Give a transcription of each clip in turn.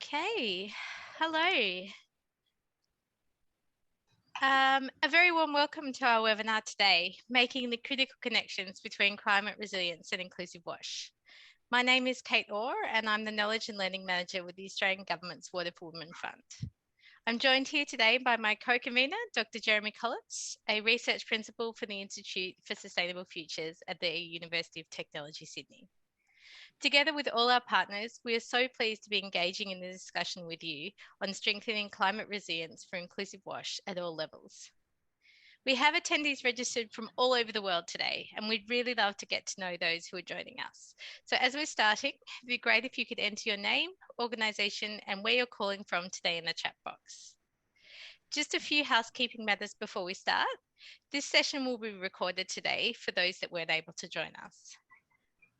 Okay, hello. A very warm welcome to our webinar today, Making the Critical Connections Between Climate Resilience and Inclusive WASH. My name is Kate Orr and I'm the Knowledge and Learning Manager with the Australian Government's Water for Women Fund. I'm joined here today by my co-convener, Dr. Jeremy Collitz, a research principal for the Institute for Sustainable Futures at the University of Technology, Sydney. Together with all our partners, we are so pleased to be engaging in the discussion with you on strengthening climate resilience for inclusive WASH at all levels. We have attendees registered from all over the world today, and we'd really love to get to know those who are joining us. So as we're starting, it'd be great if you could enter your name, organisation, and where you're calling from today in the chat box. Just a few housekeeping matters before we start. This session will be recorded today for those that weren't able to join us.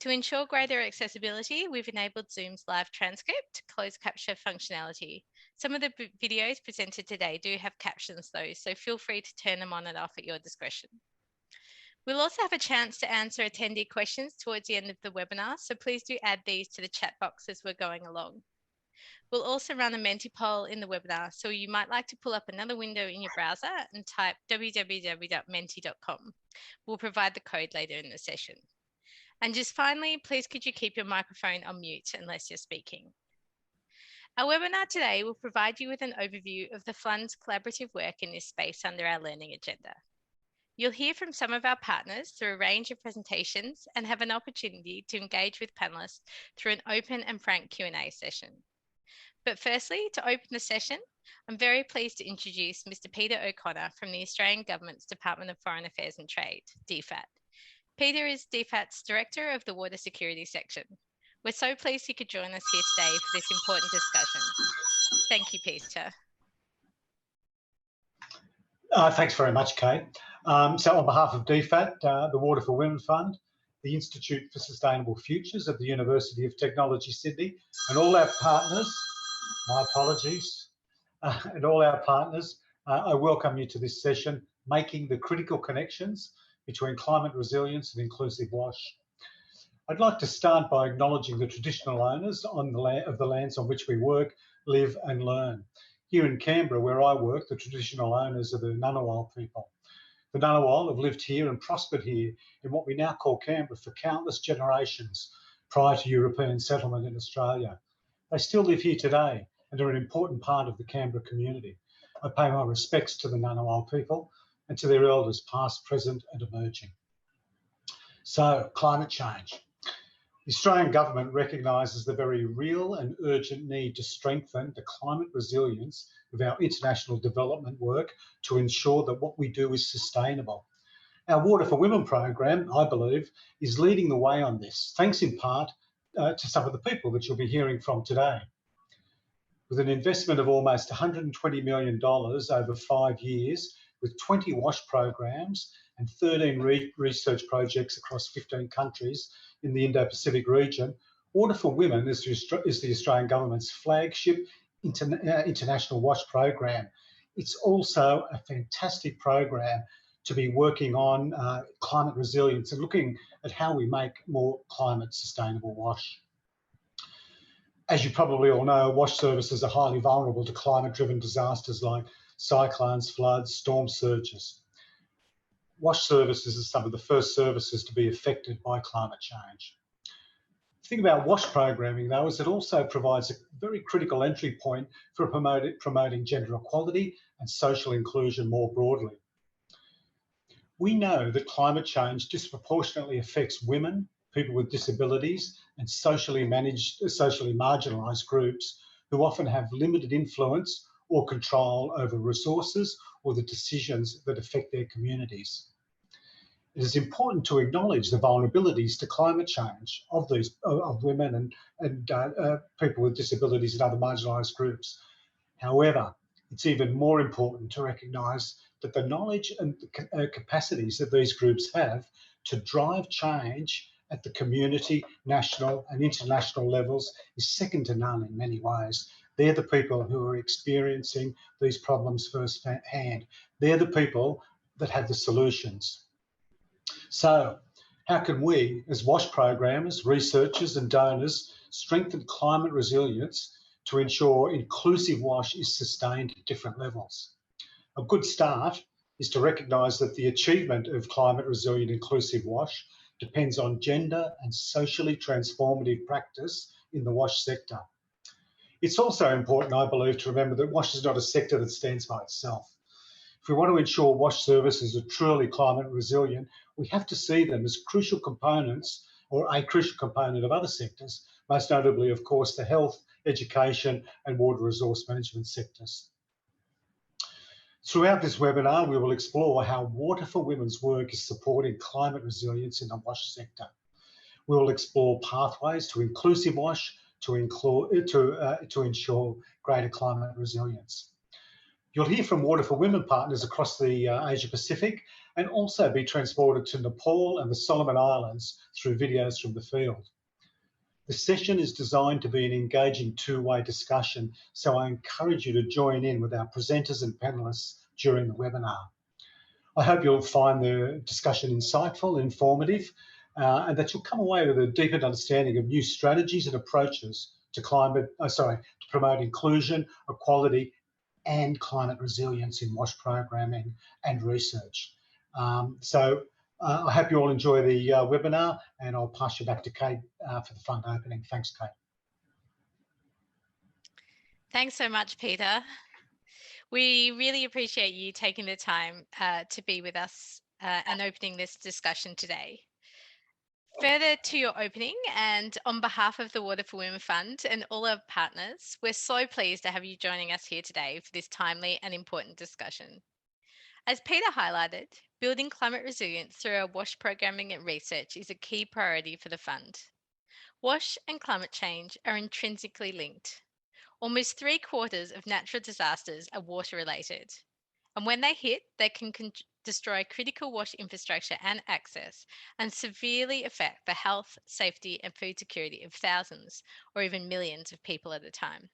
To ensure greater accessibility, we've enabled Zoom's live transcript, closed capture functionality. Some of the videos presented today do have captions though, so feel free to turn them on and off at your discretion. We'll also have a chance to answer attendee questions towards the end of the webinar, so please do add these to the chat box as we're going along. We'll also run a Menti poll in the webinar, so you might like to pull up another window in your browser and type www.menti.com. We'll provide the code later in the session. And just finally, please could you keep your microphone on mute unless you're speaking. Our webinar today will provide you with an overview of the Fund's collaborative work in this space under our learning agenda. You'll hear from some of our partners through a range of presentations and have an opportunity to engage with panelists through an open and frank Q&A session. But firstly, to open the session, I'm very pleased to introduce Mr. Peter O'Connor from the Australian Government's Department of Foreign Affairs and Trade, DFAT. Peter is DFAT's Director of the Water Security Section. We're so pleased he could join us here today for this important discussion. Thank you, Peter. Thanks very much, Kate. So on behalf of DFAT, the Water for Women Fund, the Institute for Sustainable Futures at the University of Technology, Sydney, and all our partners, my apologies, and all our partners, I welcome you to this session, Making the Critical Connections Between Climate Resilience and Inclusive WASH. I'd like to start by acknowledging the traditional owners of the lands on which we work, live and learn. Here in Canberra, where I work, the traditional owners are the Ngunnawal people. The Ngunnawal have lived here and prospered here in what we now call Canberra for countless generations prior to European settlement in Australia. They still live here today and are an important part of the Canberra community. I pay my respects to the Ngunnawal people and to their elders past, present and emerging. So, climate change. The Australian Government recognises the very real and urgent need to strengthen the climate resilience of our international development work to ensure that what we do is sustainable. Our Water for Women program, I believe, is leading the way on this, thanks in part to some of the people that you'll be hearing from today. With an investment of almost $120 million over 5 years, with 20 WASH programs and 13 research projects across 15 countries in the Indo-Pacific region, Water for Women is the Australian Government's flagship international WASH program. It's also a fantastic program to be working on climate resilience and looking at how we make more climate sustainable WASH. As you probably all know, WASH services are highly vulnerable to climate-driven disasters like cyclones, floods, storm surges. WASH services are some of the first services to be affected by climate change. The thing about WASH programming, though, is it also provides a very critical entry point for promoting gender equality and social inclusion more broadly. We know that climate change disproportionately affects women, people with disabilities, and socially marginalised groups who often have limited influence or control over resources or the decisions that affect their communities. It is important to acknowledge the vulnerabilities to climate change of women and people with disabilities and other marginalised groups. However, it's even more important to recognise that the knowledge and capacities that these groups have to drive change at the community, national and international levels is second to none in many ways. They're the people who are experiencing these problems firsthand. They're the people that have the solutions. So how can we, as WASH programmers, researchers and donors, strengthen climate resilience to ensure inclusive wash is sustained at different levels. A good start is to recognise that the achievement of climate resilient inclusive wash depends on gender and socially transformative practice in the wash sector. It's also important, I believe, to remember that wash is not a sector that stands by itself. If we want to ensure wash services are truly climate resilient, we have to see them as crucial components or a crucial component of other sectors, most notably, of course, the health, education and water resource management sectors. Throughout this webinar, we will explore how Water for Women's work is supporting climate resilience in the wash sector. We will explore pathways to inclusive wash to ensure greater climate resilience. You'll hear from Water for Women partners across the Asia Pacific and also be transported to Nepal and the Solomon Islands through videos from the field. The session is designed to be an engaging two-way discussion, so I encourage you to join in with our presenters and panellists during the webinar. I hope you'll find the discussion insightful, informative, and that you'll come away with a deepened understanding of new strategies and approaches to promote inclusion, equality, and climate resilience in WASH programming and research. I hope you all enjoy the webinar, and I'll pass you back to Kate for the front opening. Thanks, Kate. Thanks so much, Peter. We really appreciate you taking the time to be with us and opening this discussion today. Further to your opening, and on behalf of the Water for Women Fund and all our partners, we're so pleased to have you joining us here today for this timely and important discussion. As Peter highlighted, building climate resilience through our WASH programming and research is a key priority for the fund. WASH and climate change are intrinsically linked. Almost 3/4 of natural disasters are water related. And when they hit, they can destroy critical wash infrastructure and access and severely affect the health, safety and food security of thousands or even millions of people at a time.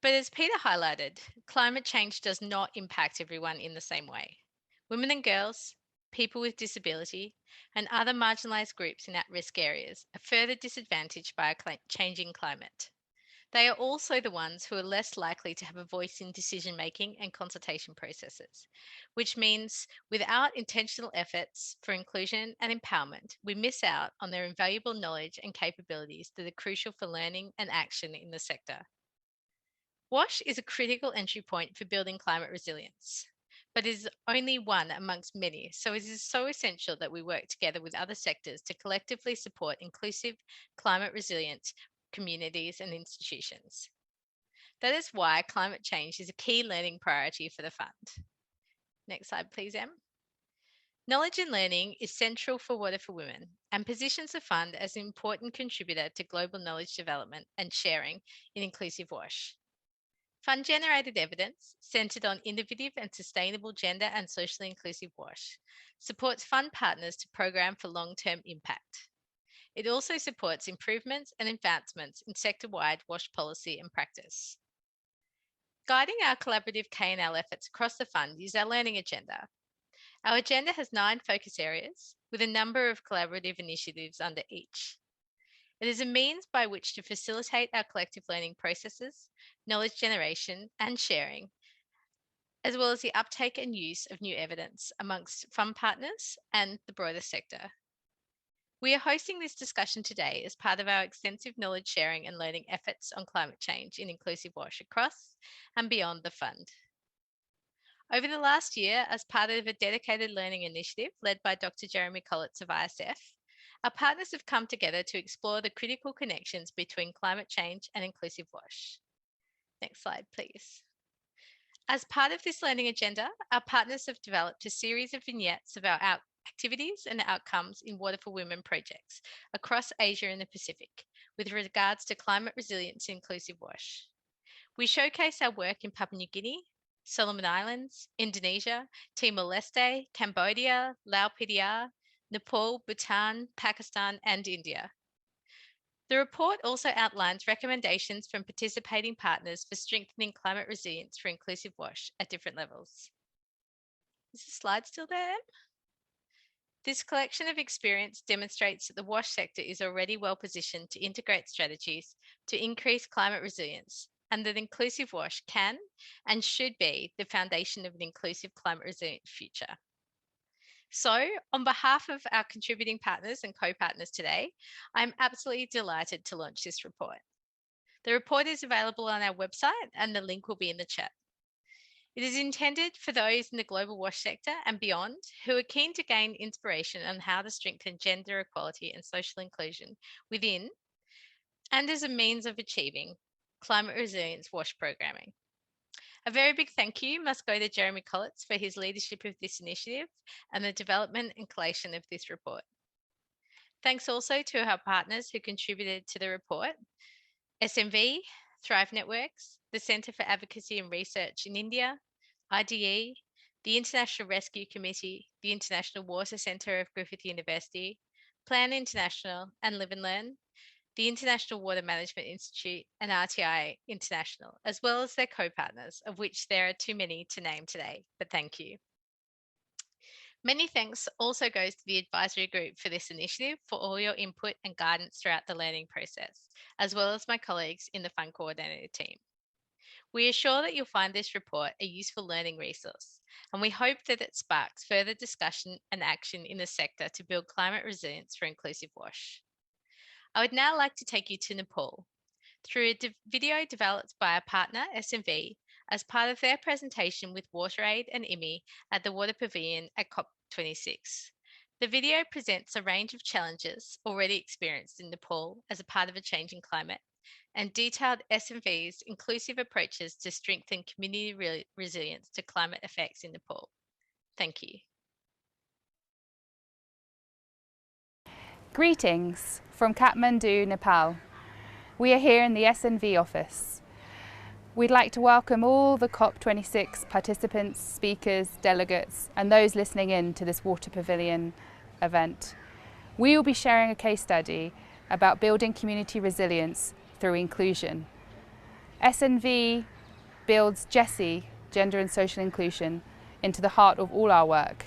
But as Peter highlighted, climate change does not impact everyone in the same way. Women and girls, people with disability, and other marginalised groups in at-risk areas are further disadvantaged by a changing climate. They are also the ones who are less likely to have a voice in decision-making and consultation processes, which means without intentional efforts for inclusion and empowerment, we miss out on their invaluable knowledge and capabilities that are crucial for learning and action in the sector. WASH is a critical entry point for building climate resilience, but it is only one amongst many, so it is so essential that we work together with other sectors to collectively support inclusive, climate resilient communities and institutions. That is why climate change is a key learning priority for the fund. Next slide, please, Em. Knowledge and learning is central for Water for Women and positions the fund as an important contributor to global knowledge development and sharing in inclusive WASH. Fund-generated evidence, centred on innovative and sustainable gender and socially inclusive WASH, supports fund partners to program for long-term impact. It also supports improvements and advancements in sector-wide WASH policy and practice. Guiding our collaborative K&L efforts across the fund is our learning agenda. Our agenda has 9 focus areas with a number of collaborative initiatives under each. It is a means by which to facilitate our collective learning processes, knowledge generation and sharing, as well as the uptake and use of new evidence amongst fund partners and the broader sector. We are hosting this discussion today as part of our extensive knowledge sharing and learning efforts on climate change in inclusive WASH across and beyond the fund. Over the last year, as part of a dedicated learning initiative led by Dr. Jeremy Collitz of ISF, our partners have come together to explore the critical connections between climate change and inclusive WASH. Next slide, please. As part of this learning agenda, our partners have developed a series of vignettes of our activities and outcomes in Water for Women projects across Asia and the Pacific with regards to climate resilience and inclusive WASH. We showcase our work in Papua New Guinea, Solomon Islands, Indonesia, Timor-Leste, Cambodia, Laos PDR, Nepal, Bhutan, Pakistan, and India. The report also outlines recommendations from participating partners for strengthening climate resilience for inclusive WASH at different levels. Is the slide still there? This collection of experience demonstrates that the WASH sector is already well positioned to integrate strategies to increase climate resilience, and that inclusive WASH can and should be the foundation of an inclusive climate resilient future. So, on behalf of our contributing partners and co-partners today, I'm absolutely delighted to launch this report. The report is available on our website and the link will be in the chat. It is intended for those in the global WASH sector and beyond who are keen to gain inspiration on how to strengthen gender equality and social inclusion within and as a means of achieving climate resilience WASH programming. A very big thank you must go to Jeremy Collitz for his leadership of this initiative and the development and collation of this report. Thanks also to our partners who contributed to the report: SNV, Thrive Networks, the Centre for Advocacy and Research in India, IDE, the International Rescue Committee, the International Water Centre of Griffith University, Plan International and Live and Learn, the International Water Management Institute and RTI International, as well as their co-partners, of which there are too many to name today, but thank you. Many thanks also goes to the advisory group for this initiative for all your input and guidance throughout the learning process, as well as my colleagues in the Fund Coordinator team. We are sure that you'll find this report a useful learning resource, and we hope that it sparks further discussion and action in the sector to build climate resilience for inclusive WASH. I would now like to take you to Nepal through a video developed by our partner SNV as part of their presentation with WaterAid and IMI at the Water Pavilion at COP26. The video presents a range of challenges already experienced in Nepal as a part of a changing climate and detailed SNV's inclusive approaches to strengthen community resilience to climate effects in Nepal. Thank you. Greetings from Kathmandu, Nepal. We are here in the SNV office. We'd like to welcome all the COP26 participants, speakers, delegates, and those listening in to this Water Pavilion event. We will be sharing a case study about building community resilience through inclusion. SNV builds GESI, gender and social inclusion, into the heart of all our work.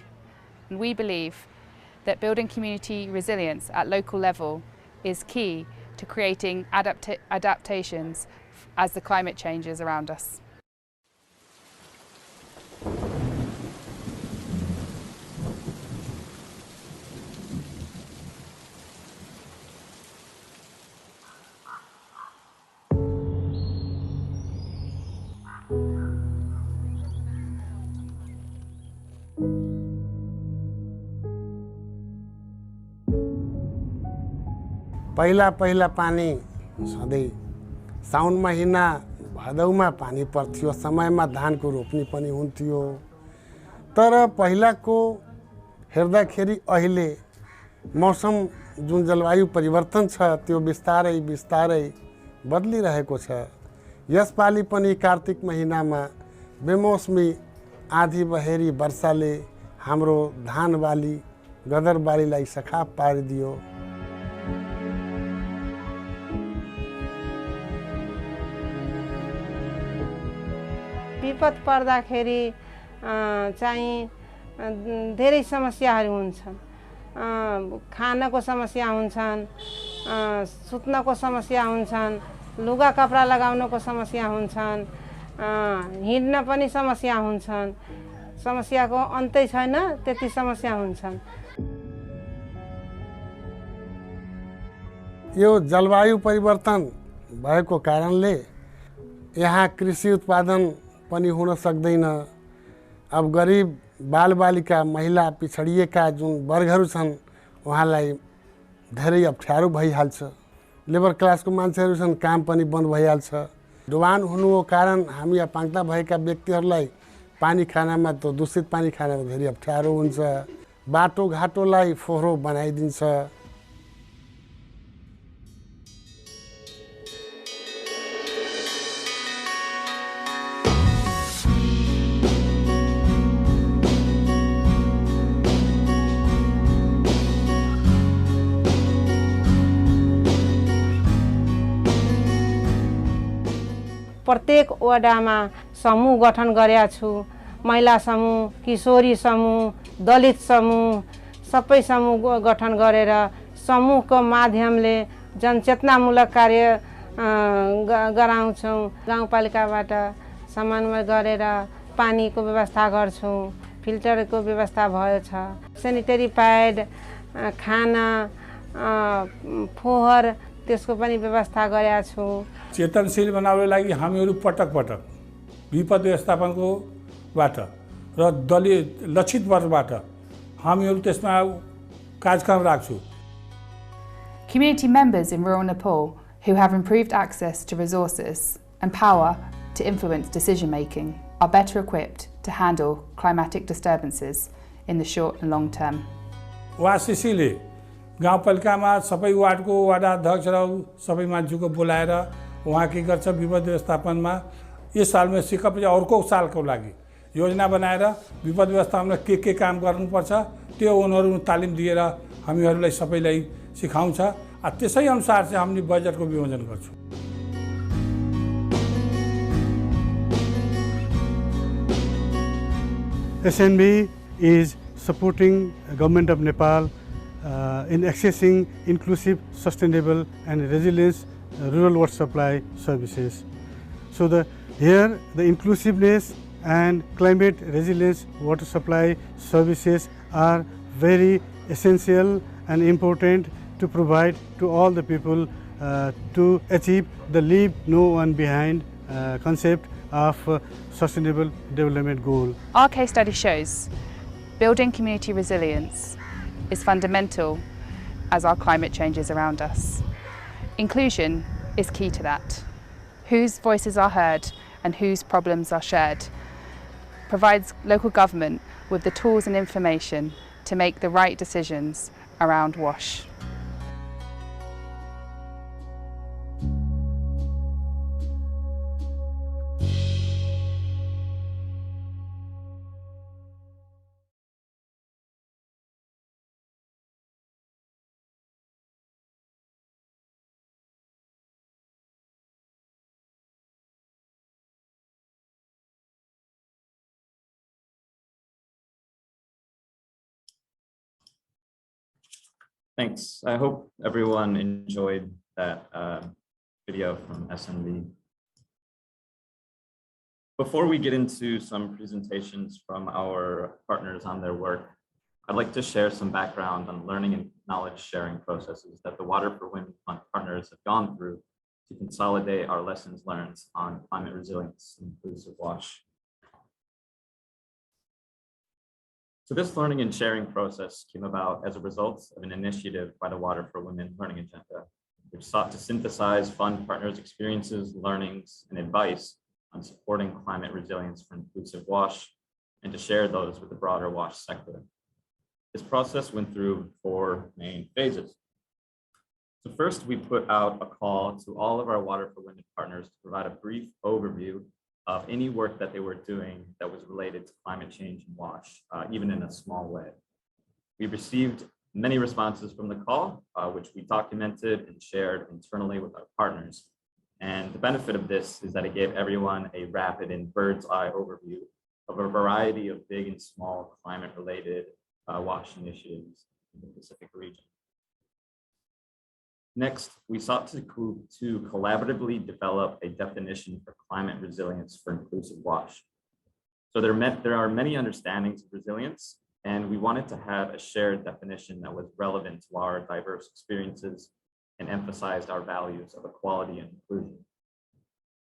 And we believe that building community resilience at local level is key to creating adaptations as the climate changes around us. पहिला पानी सधैँ साउन महिना भदौमा पानी पर्थ्यो, समयमा धानको रोप्नी पनि हुन्थ्यो। तर पहिलाको हेर्दाखेरि अहिले मौसम जुन जलवायु परिवर्तन छ त्यो बिस्तारै बिस्तारै बदलिरहेको छ। यसपालि पनि कार्तिक महिनामा बेमौसमी आँधी बहेरी वर्षाले हाम्रो धान बाली गदर बालीलाई सखाप पारिदियो। विपद पर्दाखेरि चाहिँ धेरै समस्याहरू हुन्छन्। खानको समस्या हुन्छन्, सुत्नको समस्या हुन्छन्, लुगा कपडा लगाउनको समस्या हुन्छन्, हिँड्न पनि समस्या हुन्छन्। समस्याको अन्तै छैन, त्यति समस्या हुन्छन्। यो जलवायु परिवर्तन भएको कारणले यहाँ कृषि उत्पादन पनि हुन सक्दैन। अब गरिब बालबालिका महिला पिछडिएका जुन वर्गहरू छन् उहाँलाई धेरै अप्ठ्यारो भइहाल्छ। लेबर क्लासको मान्छेहरू छन्, काम पनि बन्द भइहाल्छ। डुबान हुनुको कारण हामी अपाङ्गता भएका व्यक्तिहरूलाई पानी खानामा त दूषित पानी खानामा धेरै अप्ठ्यारो हुन्छ। बाटोघाटोलाई फोहोरो बनाइदिन्छ। प्रत्येक वडामा समूह गठन गरेका छु। महिला समूह, किशोरी समूह, दलित समूह, सबै समूह गठन गरेर समूहको माध्यमले जनचेतनामूलक कार्य गराउँछौँ। गाउँपालिकाबाट समन्वय गरेर पानीको व्यवस्था गर्छौँ, फिल्टरको व्यवस्था भयो छ, सेनिटरी प्याड, खाना, फोहोर त्यसको पनि व्यवस्था गरेका छौँ। चेतनशील बनाउनको लागि हामीहरू पटक पटक विपद व्यवस्थापनकोबाट र दलीय लक्षित वर्गबाट हामीहरू त्यसमा कार्यक्रम राख्छौँ। Community members in rural Nepal who have improved access to resources and power to influence decision making are better equipped to handle climatic disturbances in the short and long term. वासिसीले गाउँपालिकामा सबै वार्डको वडा अध्यक्ष र सबै मान्छेको बोलाएर उहाँ के गर्छ विपद व्यवस्थापनमा यस सालमा सिकेपछि अर्को सालको लागि योजना बनाएर विपद व्यवस्थापनमा के काम गर्नुपर्छ त्यो उनीहरू तालिम दिएर हामीहरूलाई सबैलाई सिकाउँछ। त्यसै अनुसार चाहिँ हामीले बजेटको विभाजन गर्छौँ। SNV is supporting Government of Nepal in accessing inclusive, sustainable and resilient rural water supply services. So here the inclusiveness and climate resilience water supply services are very essential and important to provide to all the people to achieve the leave no one behind concept of sustainable development goal. Our case study shows building community resilience is fundamental as our climate changes around us. Inclusion is key to that. Whose voices are heard and whose problems are shared provides local government with the tools and information to make the right decisions around WASH. Thanks. I hope everyone enjoyed that video from SNV. Before we get into some presentations from our partners on their work, I'd like to share some background on learning and knowledge sharing processes that the Water for Women Fund partners have gone through to consolidate our lessons learned on climate resilience and inclusive WASH. So this learning and sharing process came about as a result of an initiative by the Water for Women Learning Agenda, which sought to synthesize fund partners' experiences, learnings, and advice on supporting climate resilience for inclusive WASH and to share those with the broader WASH sector. This process went through 4 main phases. So first, we put out a call to all of our Water for Women partners to provide a brief overview of any work that they were doing that was related to climate change and WASH, even in a small way. We received many responses from the call, which we documented and shared internally with our partners. And the benefit of this is that it gave everyone a rapid and bird's eye overview of a variety of big and small climate-related WASH initiatives in the Pacific region. Next, we sought to collaboratively develop a definition for climate resilience for inclusive WASH. So there are many understandings of resilience, and we wanted to have a shared definition that was relevant to our diverse experiences and emphasized our values of equality and inclusion.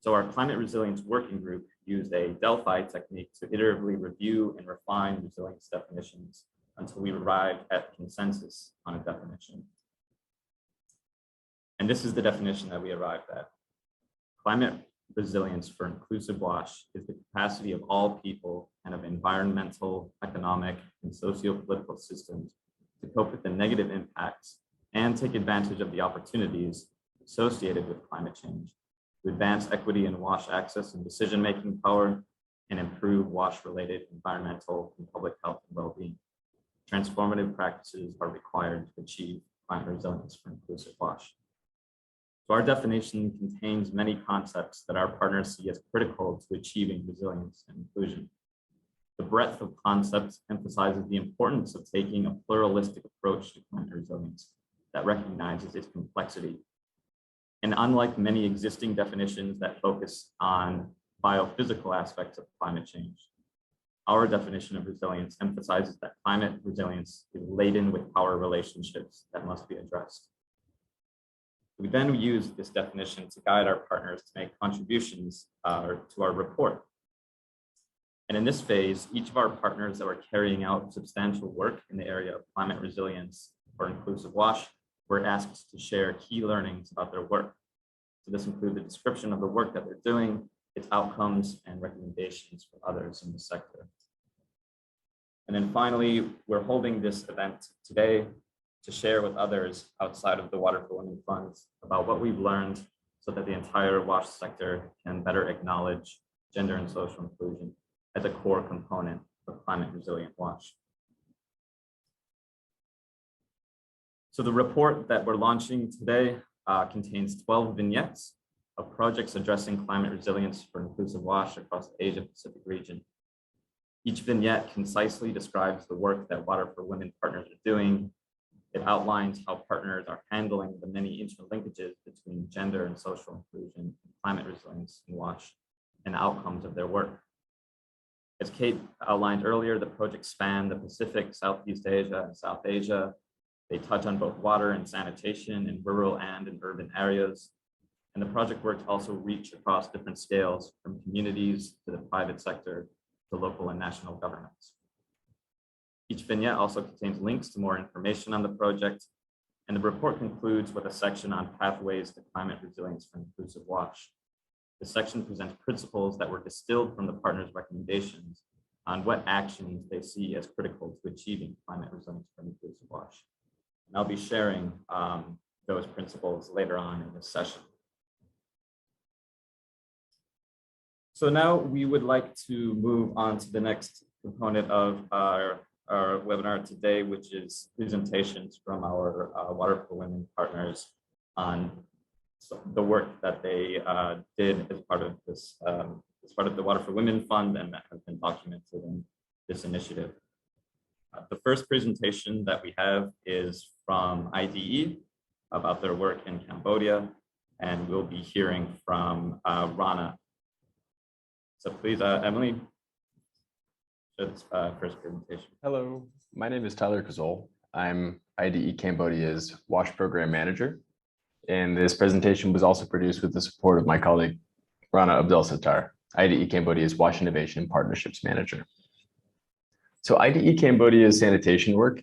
So our climate resilience working group used a Delphi technique to iteratively review and refine resilience definitions until we arrived at consensus on a definition. And this is the definition that we arrived at. Climate resilience for inclusive WASH is the capacity of all people and of environmental, economic, and socio-political systems to cope with the negative impacts and take advantage of the opportunities associated with climate change, to advance equity in WASH access and decision-making power, and improve WASH-related environmental and public health and well-being. Transformative practices are required to achieve climate resilience for inclusive WASH. So our definition contains many concepts that our partners see as critical to achieving resilience and inclusion. The breadth of concepts emphasizes the importance of taking a pluralistic approach to climate resilience that recognizes its complexity. And unlike many existing definitions that focus on biophysical aspects of climate change, our definition of resilience emphasizes that climate resilience is laden with power relationships that must be addressed. We then use this definition to guide our partners to make contributions to our report. And in this phase, each of our partners that were carrying out substantial work in the area of climate resilience or inclusive WASH were asked to share key learnings about their work. So this includes the description of the work that they're doing, its outcomes, and recommendations for others in the sector. And then finally, we're holding this event today to share with others outside of the Water for Women funds about what we've learned so that the entire WASH sector can better acknowledge gender and social inclusion as a core component of climate resilient WASH. So the report that we're launching today contains 12 vignettes of projects addressing climate resilience for inclusive WASH across the Asia-Pacific region. Each vignette concisely describes the work that Water for Women partners are doing. It outlines how partners are handling the many interlinkages between gender and social inclusion and climate resilience in WASH and outcomes of their work. As Kate outlined earlier, the projects span the Pacific, Southeast Asia, and South Asia. They touch on both water and sanitation in rural and in urban areas. And the project work also reach across different scales, from communities to the private sector to local and national governments. Each vignette also contains links to more information on the project, and the report concludes with a section on pathways to climate resilience for inclusive WASH. This section presents principles that were distilled from the partners' recommendations on what actions they see as critical to achieving climate resilience for inclusive WASH. And I'll be sharing those principles later on in this session. So now we would like to move on to the next component of our webinar today, which is presentations from our Water for Women partners on the work that they did as part of this, as part of the Water for Women Fund, and that has been documented in this initiative. The first presentation that we have is from IDE about their work in Cambodia, and we'll be hearing from Rana. So please, Emily, show this first presentation. Hello, my name is Tyler Kazol. I'm IDE Cambodia's WASH Program Manager, and this presentation was also produced with the support of my colleague, Rana Abdel-Sattar, IDE Cambodia's WASH Innovation Partnerships Manager. So IDE Cambodia's sanitation work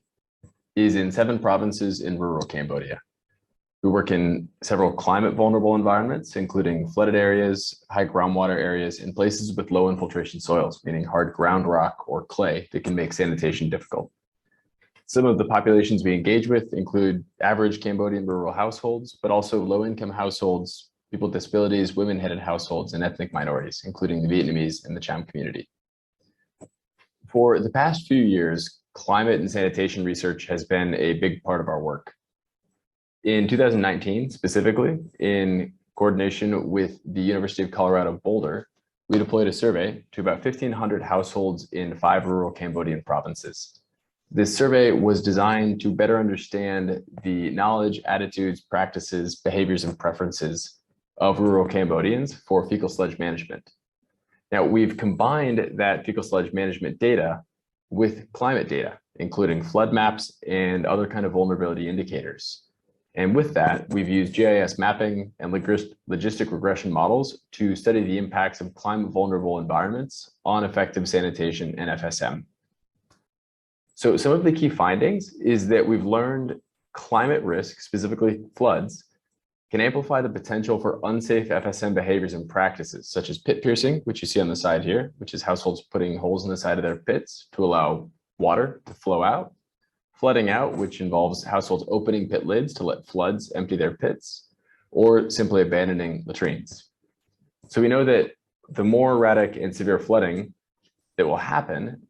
is in 7 provinces in rural Cambodia. We work in several climate vulnerable environments, including flooded areas, high groundwater areas, and places with low infiltration soils, meaning hard ground rock or clay that can make sanitation difficult. Some of the populations we engage with include average Cambodian rural households, but also low-income households, people with disabilities, women-headed households, and ethnic minorities, including the Vietnamese and the Cham community. For the past few years, climate and sanitation research has been a big part of our work. In 2019, specifically, in coordination with the University of Colorado Boulder, we deployed a survey to about 1,500 households in 5 rural Cambodian provinces. This survey was designed to better understand the knowledge, attitudes, practices, behaviors, and preferences of rural Cambodians for fecal sludge management. Now, we've combined that fecal sludge management data with climate data, including flood maps and other kind of vulnerability indicators. And with that, we've used GIS mapping and logistic regression models to study the impacts of climate vulnerable environments on effective sanitation and FSM. So some of the key findings is that we've learned climate risk, specifically floods, can amplify the potential for unsafe FSM behaviors and practices, such as pit piercing, which you see on the side here, which is households putting holes in the side of their pits to allow water to flow out. Flooding out, which involves households opening pit lids to let floods empty their pits, or simply abandoning latrines. So we know that the more erratic and severe flooding that will happen,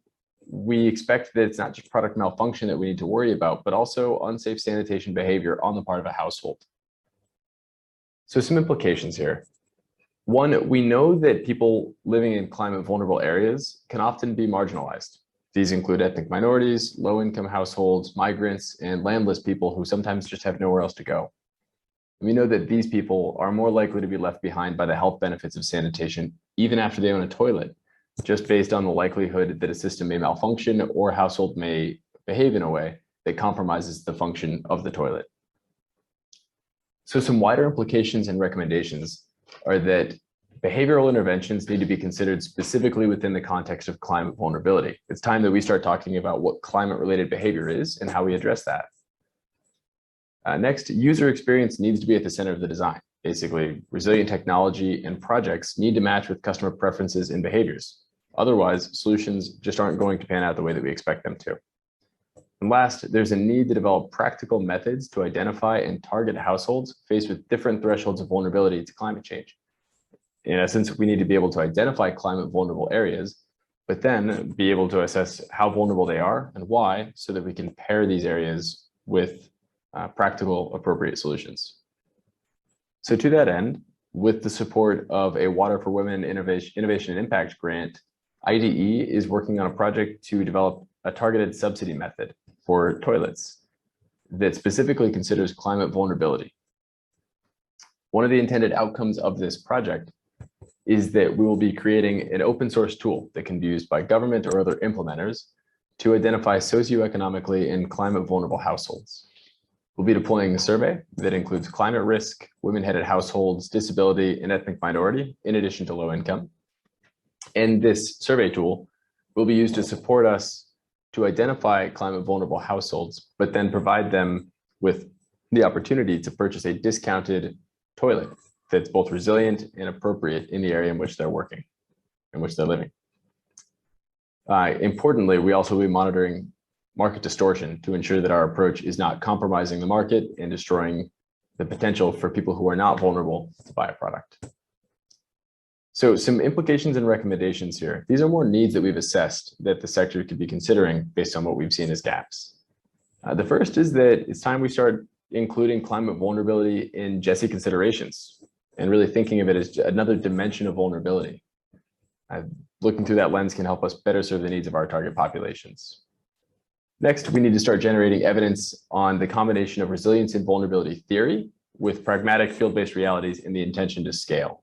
we expect that it's not just product malfunction that we need to worry about, but also unsafe sanitation behavior on the part of a household. So some implications here. One, we know that people living in climate vulnerable areas can often be marginalized. These include ethnic minorities, low-income households, migrants, and landless people who sometimes just have nowhere else to go. We know that these people are more likely to be left behind by the health benefits of sanitation, even after they own a toilet, just based on the likelihood that a system may malfunction or a household may behave in a way that compromises the function of the toilet. So some wider implications and recommendations are that behavioral interventions need to be considered specifically within the context of climate vulnerability. It's time that we start talking about what climate-related behavior is and how we address that. Next, user experience needs to be at the center of the design. Basically, resilient technology and projects need to match with customer preferences and behaviors. Otherwise, solutions just aren't going to pan out the way that we expect them to. And last, there's a need to develop practical methods to identify and target households faced with different thresholds of vulnerability to climate change. In essence, we need to be able to identify climate vulnerable areas, but then be able to assess how vulnerable they are and why, so that we can pair these areas with practical, appropriate solutions. So to that end, with the support of a Water for Women Innovation and Impact grant, IDE is working on a project to develop a targeted subsidy method for toilets that specifically considers climate vulnerability. One of the intended outcomes of this project is that we will be creating an open source tool that can be used by government or other implementers to identify socioeconomically and climate vulnerable households. We'll be deploying a survey that includes climate risk, women-headed households, disability, and ethnic minority, in addition to low income. And this survey tool will be used to support us to identify climate vulnerable households, but then provide them with the opportunity to purchase a discounted toilet that's both resilient and appropriate in the area in which they're working, in which they're living. Importantly, we also will be monitoring market distortion to ensure that our approach is not compromising the market and destroying the potential for people who are not vulnerable to buy a product. So some implications and recommendations here. These are more needs that we've assessed that the sector could be considering based on what we've seen as gaps. The first is that it's time we start including climate vulnerability in GESI considerations and really thinking of it as another dimension of vulnerability. Looking through that lens can help us better serve the needs of our target populations. Next, we need to start generating evidence on the combination of resilience and vulnerability theory with pragmatic field-based realities and the intention to scale.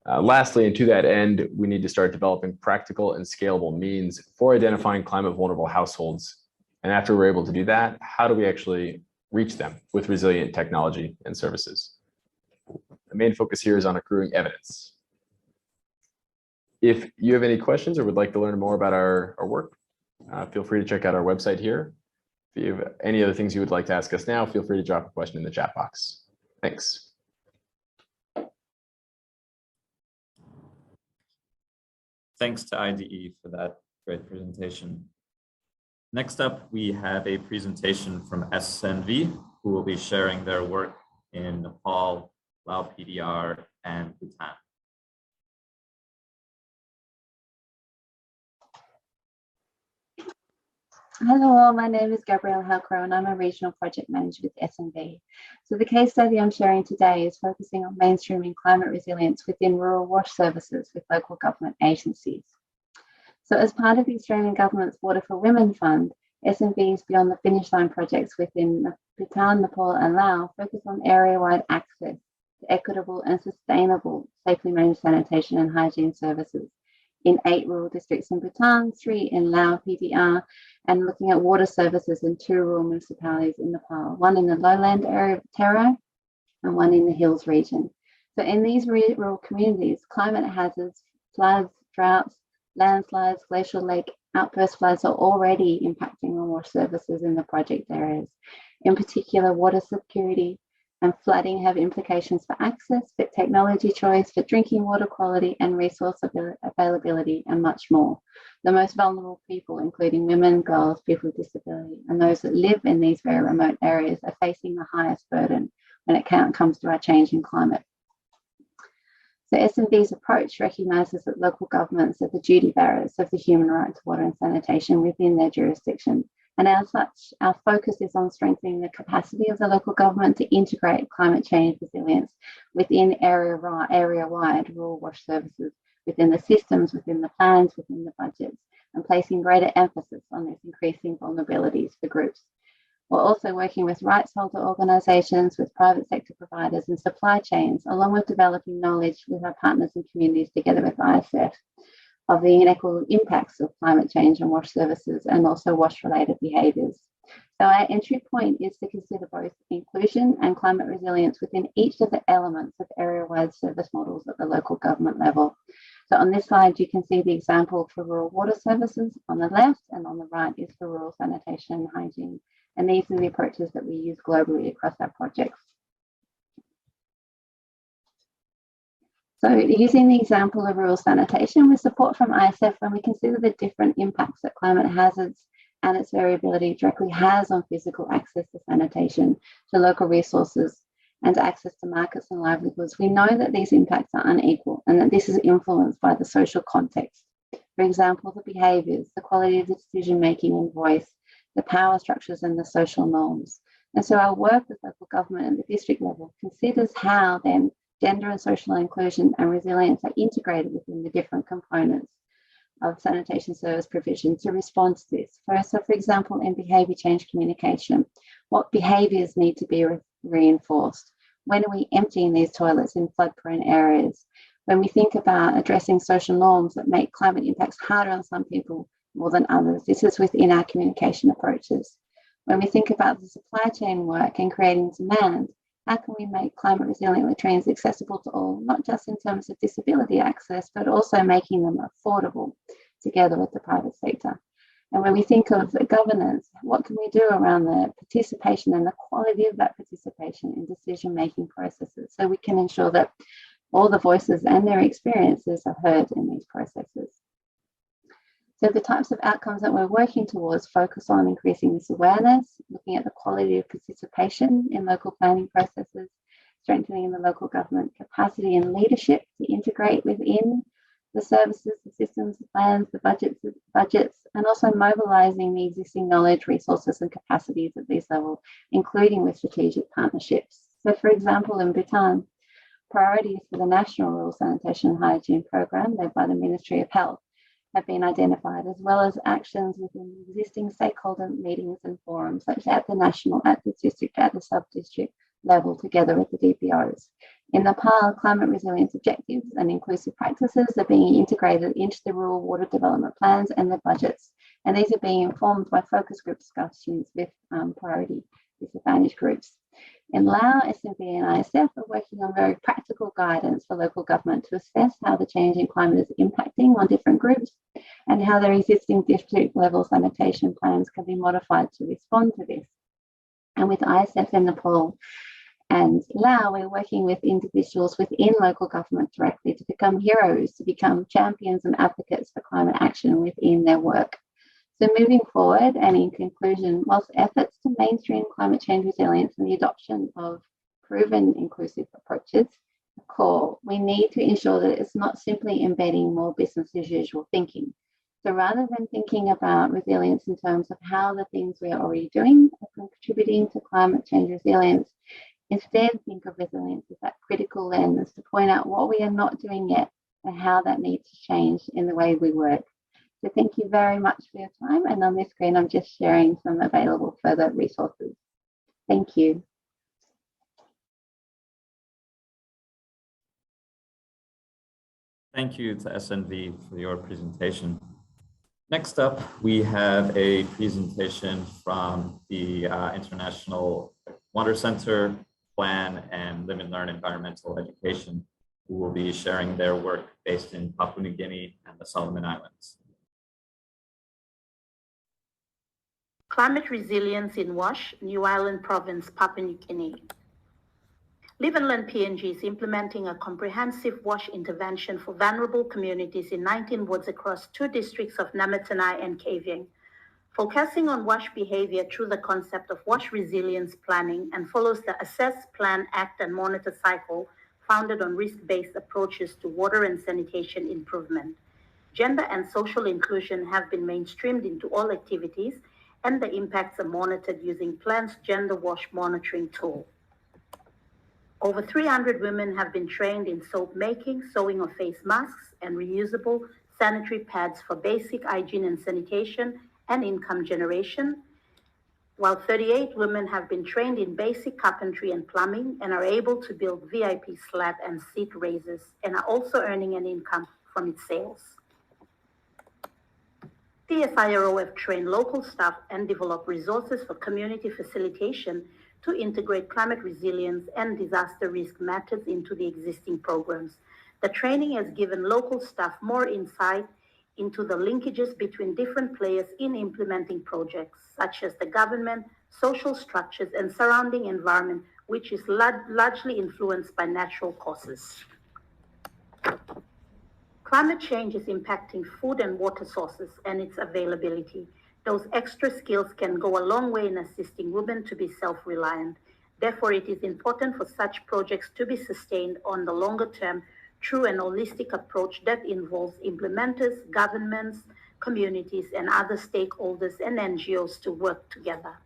Lastly, and to that end, we need to start developing practical and scalable means for identifying climate vulnerable households. And after we're able to do that, how do we actually reach them with resilient technology and services? The main focus here is on accruing evidence. If you have any questions or would like to learn more about our work, feel free to check out our website here. If you have any other things you would like to ask us now, feel free to drop a question in the chat box. Thanks. Thanks to IDE for that great presentation. Next up, we have a presentation from SNV, who will be sharing their work in Nepal, Lao PDR, and Bhutan. Hello all, my name is Gabrielle Halcrow and I'm a Regional Project Manager with SNV. So the case study I'm sharing today is focusing on mainstreaming climate resilience within rural wash services with local government agencies. So as part of the Australian Government's Water for Women Fund, SNV's Beyond the Finish Line projects within Bhutan, Nepal and Laos focus on area-wide access to equitable and sustainable safely managed sanitation and hygiene services in 8 rural districts in Bhutan, 3 in Lao PDR, and looking at water services in 2 rural municipalities in Nepal, 1 in the lowland area of Tero and 1 in the hills region. So in these rural communities, climate hazards, floods, droughts, landslides, glacial lake outburst floods are already impacting on water services in the project areas. In particular, water security and flooding have implications for access, for technology choice, for drinking water quality and resource availability, and much more. The most vulnerable people, including women, girls, people with disability, and those that live in these very remote areas are facing the highest burden when it comes to our changing climate. So SNV's approach recognises that local governments are the duty bearers of the human right to water and sanitation within their jurisdiction, And as such, our focus is on strengthening the capacity of the local government to integrate climate change resilience within area-wide rural wash services, within the systems, within the plans, within the budgets, and placing greater emphasis on these increasing vulnerabilities for groups. We're also working with rights holder organisations, with private sector providers and supply chains, along with developing knowledge with our partners and communities together with ISF of the inequal impacts of climate change on wash services and also wash-related behaviours. So our entry point is to consider both inclusion and climate resilience within each of the elements of area-wide service models at the local government level. So on this slide, you can see the example for rural water services on the left, and on the right is for rural sanitation and hygiene. And these are the approaches that we use globally across our projects. So using the example of rural sanitation with support from ISF, when we consider the different impacts that climate hazards and its variability directly has on physical access to sanitation, to local resources, and access to markets and livelihoods, we know that these impacts are unequal and that this is influenced by the social context. For example, the behaviours, the quality of the decision-making and voice, the power structures and the social norms. And so our work with local government at the district level considers how then gender and social inclusion and resilience are integrated within the different components of sanitation service provision to respond to this. So for example, in behaviour change communication, what behaviours need to be reinforced? When are we emptying these toilets in flood-prone areas? When we think about addressing social norms that make climate impacts harder on some people more than others, this is within our communication approaches. When we think about the supply chain work and creating demand, how can we make climate resilient latrines accessible to all, not just in terms of disability access, but also making them affordable together with the private sector? And when we think of the governance, what can we do around the participation and the quality of that participation in decision-making processes so we can ensure that all the voices and their experiences are heard in these processes? So the types of outcomes that we're working towards focus on increasing this awareness, looking at the quality of participation in local planning processes, strengthening the local government capacity and leadership to integrate within the services, the systems, the plans, the budgets, and also mobilising the existing knowledge, resources and capacities at these levels, including with strategic partnerships. So for example, in Bhutan, priorities for the National Rural Sanitation and Hygiene Programme, led by the Ministry of Health, have been identified, as well as actions within existing stakeholder meetings and forums, such as at the national, at the district, at the sub-district level, together with the DPOs. In Nepal, climate resilience objectives and inclusive practices are being integrated into the rural water development plans and the budgets. And these are being informed by focus group discussions with priority disadvantaged groups. In Laos, SNV and ISF are working on very practical guidance for local government to assess how the change in climate is impacting on different groups and how their existing district level sanitation plans can be modified to respond to this. And with ISF in Nepal and Laos, we're working with individuals within local government directly to become heroes, to become champions and advocates for climate action within their work. So moving forward, and in conclusion, whilst efforts to mainstream climate change resilience and the adoption of proven inclusive approaches are core, we need to ensure that it's not simply embedding more business as usual thinking. So rather than thinking about resilience in terms of how the things we are already doing are contributing to climate change resilience, instead think of resilience as that critical lens to point out what we are not doing yet and how that needs to change in the way we work. So thank you very much for your time. And on this screen, I'm just sharing some available further resources. Thank you. Thank you to SNV for your presentation. Next up, we have a presentation from the International Water Center, Plan and Live and Learn Environmental Education, who will be sharing their work based in Papua New Guinea and the Solomon Islands. Climate resilience in Wash, New Ireland Province, Papua New Guinea. Live and Learn PNG is implementing a comprehensive wash intervention for vulnerable communities in 19 wards across 2 districts of Namatanai and Kavieng, focusing on wash behavior through the concept of wash resilience planning, and follows the assess, plan, act, and monitor cycle founded on risk-based approaches to water and sanitation improvement. Gender and social inclusion have been mainstreamed into all activities, and the impacts are monitored using Plan's gender wash monitoring tool. Over 300 women have been trained in soap making, sewing of face masks, and reusable sanitary pads for basic hygiene and sanitation and income generation, while 38 women have been trained in basic carpentry and plumbing and are able to build VIP slab and seat raisers and are also earning an income from its sales. TSIRO have trained local staff and developed resources for community facilitation to integrate climate resilience and disaster risk methods into the existing programs. The training has given local staff more insight into the linkages between different players in implementing projects, such as the government, social structures, and surrounding environment, which is largely influenced by natural causes. Climate change is impacting food and water sources and its availability. Those extra skills can go a long way in assisting women to be self-reliant. Therefore, it is important for such projects to be sustained on the longer term through an holistic approach that involves implementers, governments, communities, and other stakeholders and NGOs to work together.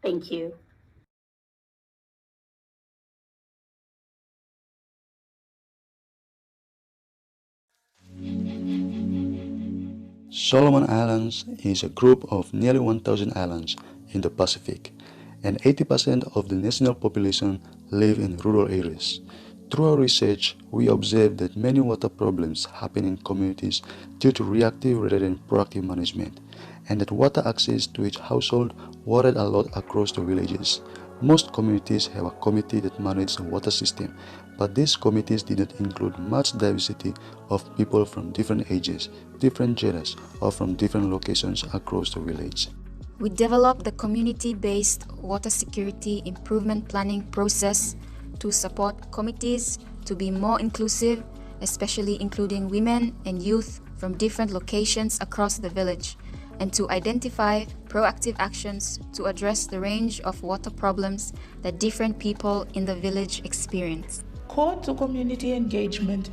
Thank you. Solomon Islands is a group of nearly 1,000 islands in the Pacific, and 80% of the national population live in rural areas. Through our research, we observed that many water problems happen in communities due to reactive rather than proactive management, and that water access to each household varied a lot across the villages. Most communities have a committee that manages the water system, but these committees did not include much diversity of people from different ages, different genders, or from different locations across the village. We developed the community-based water security improvement planning process to support committees to be more inclusive, especially including women and youth from different locations across the village, and to identify proactive actions to address the range of water problems that different people in the village experience. Core to community engagement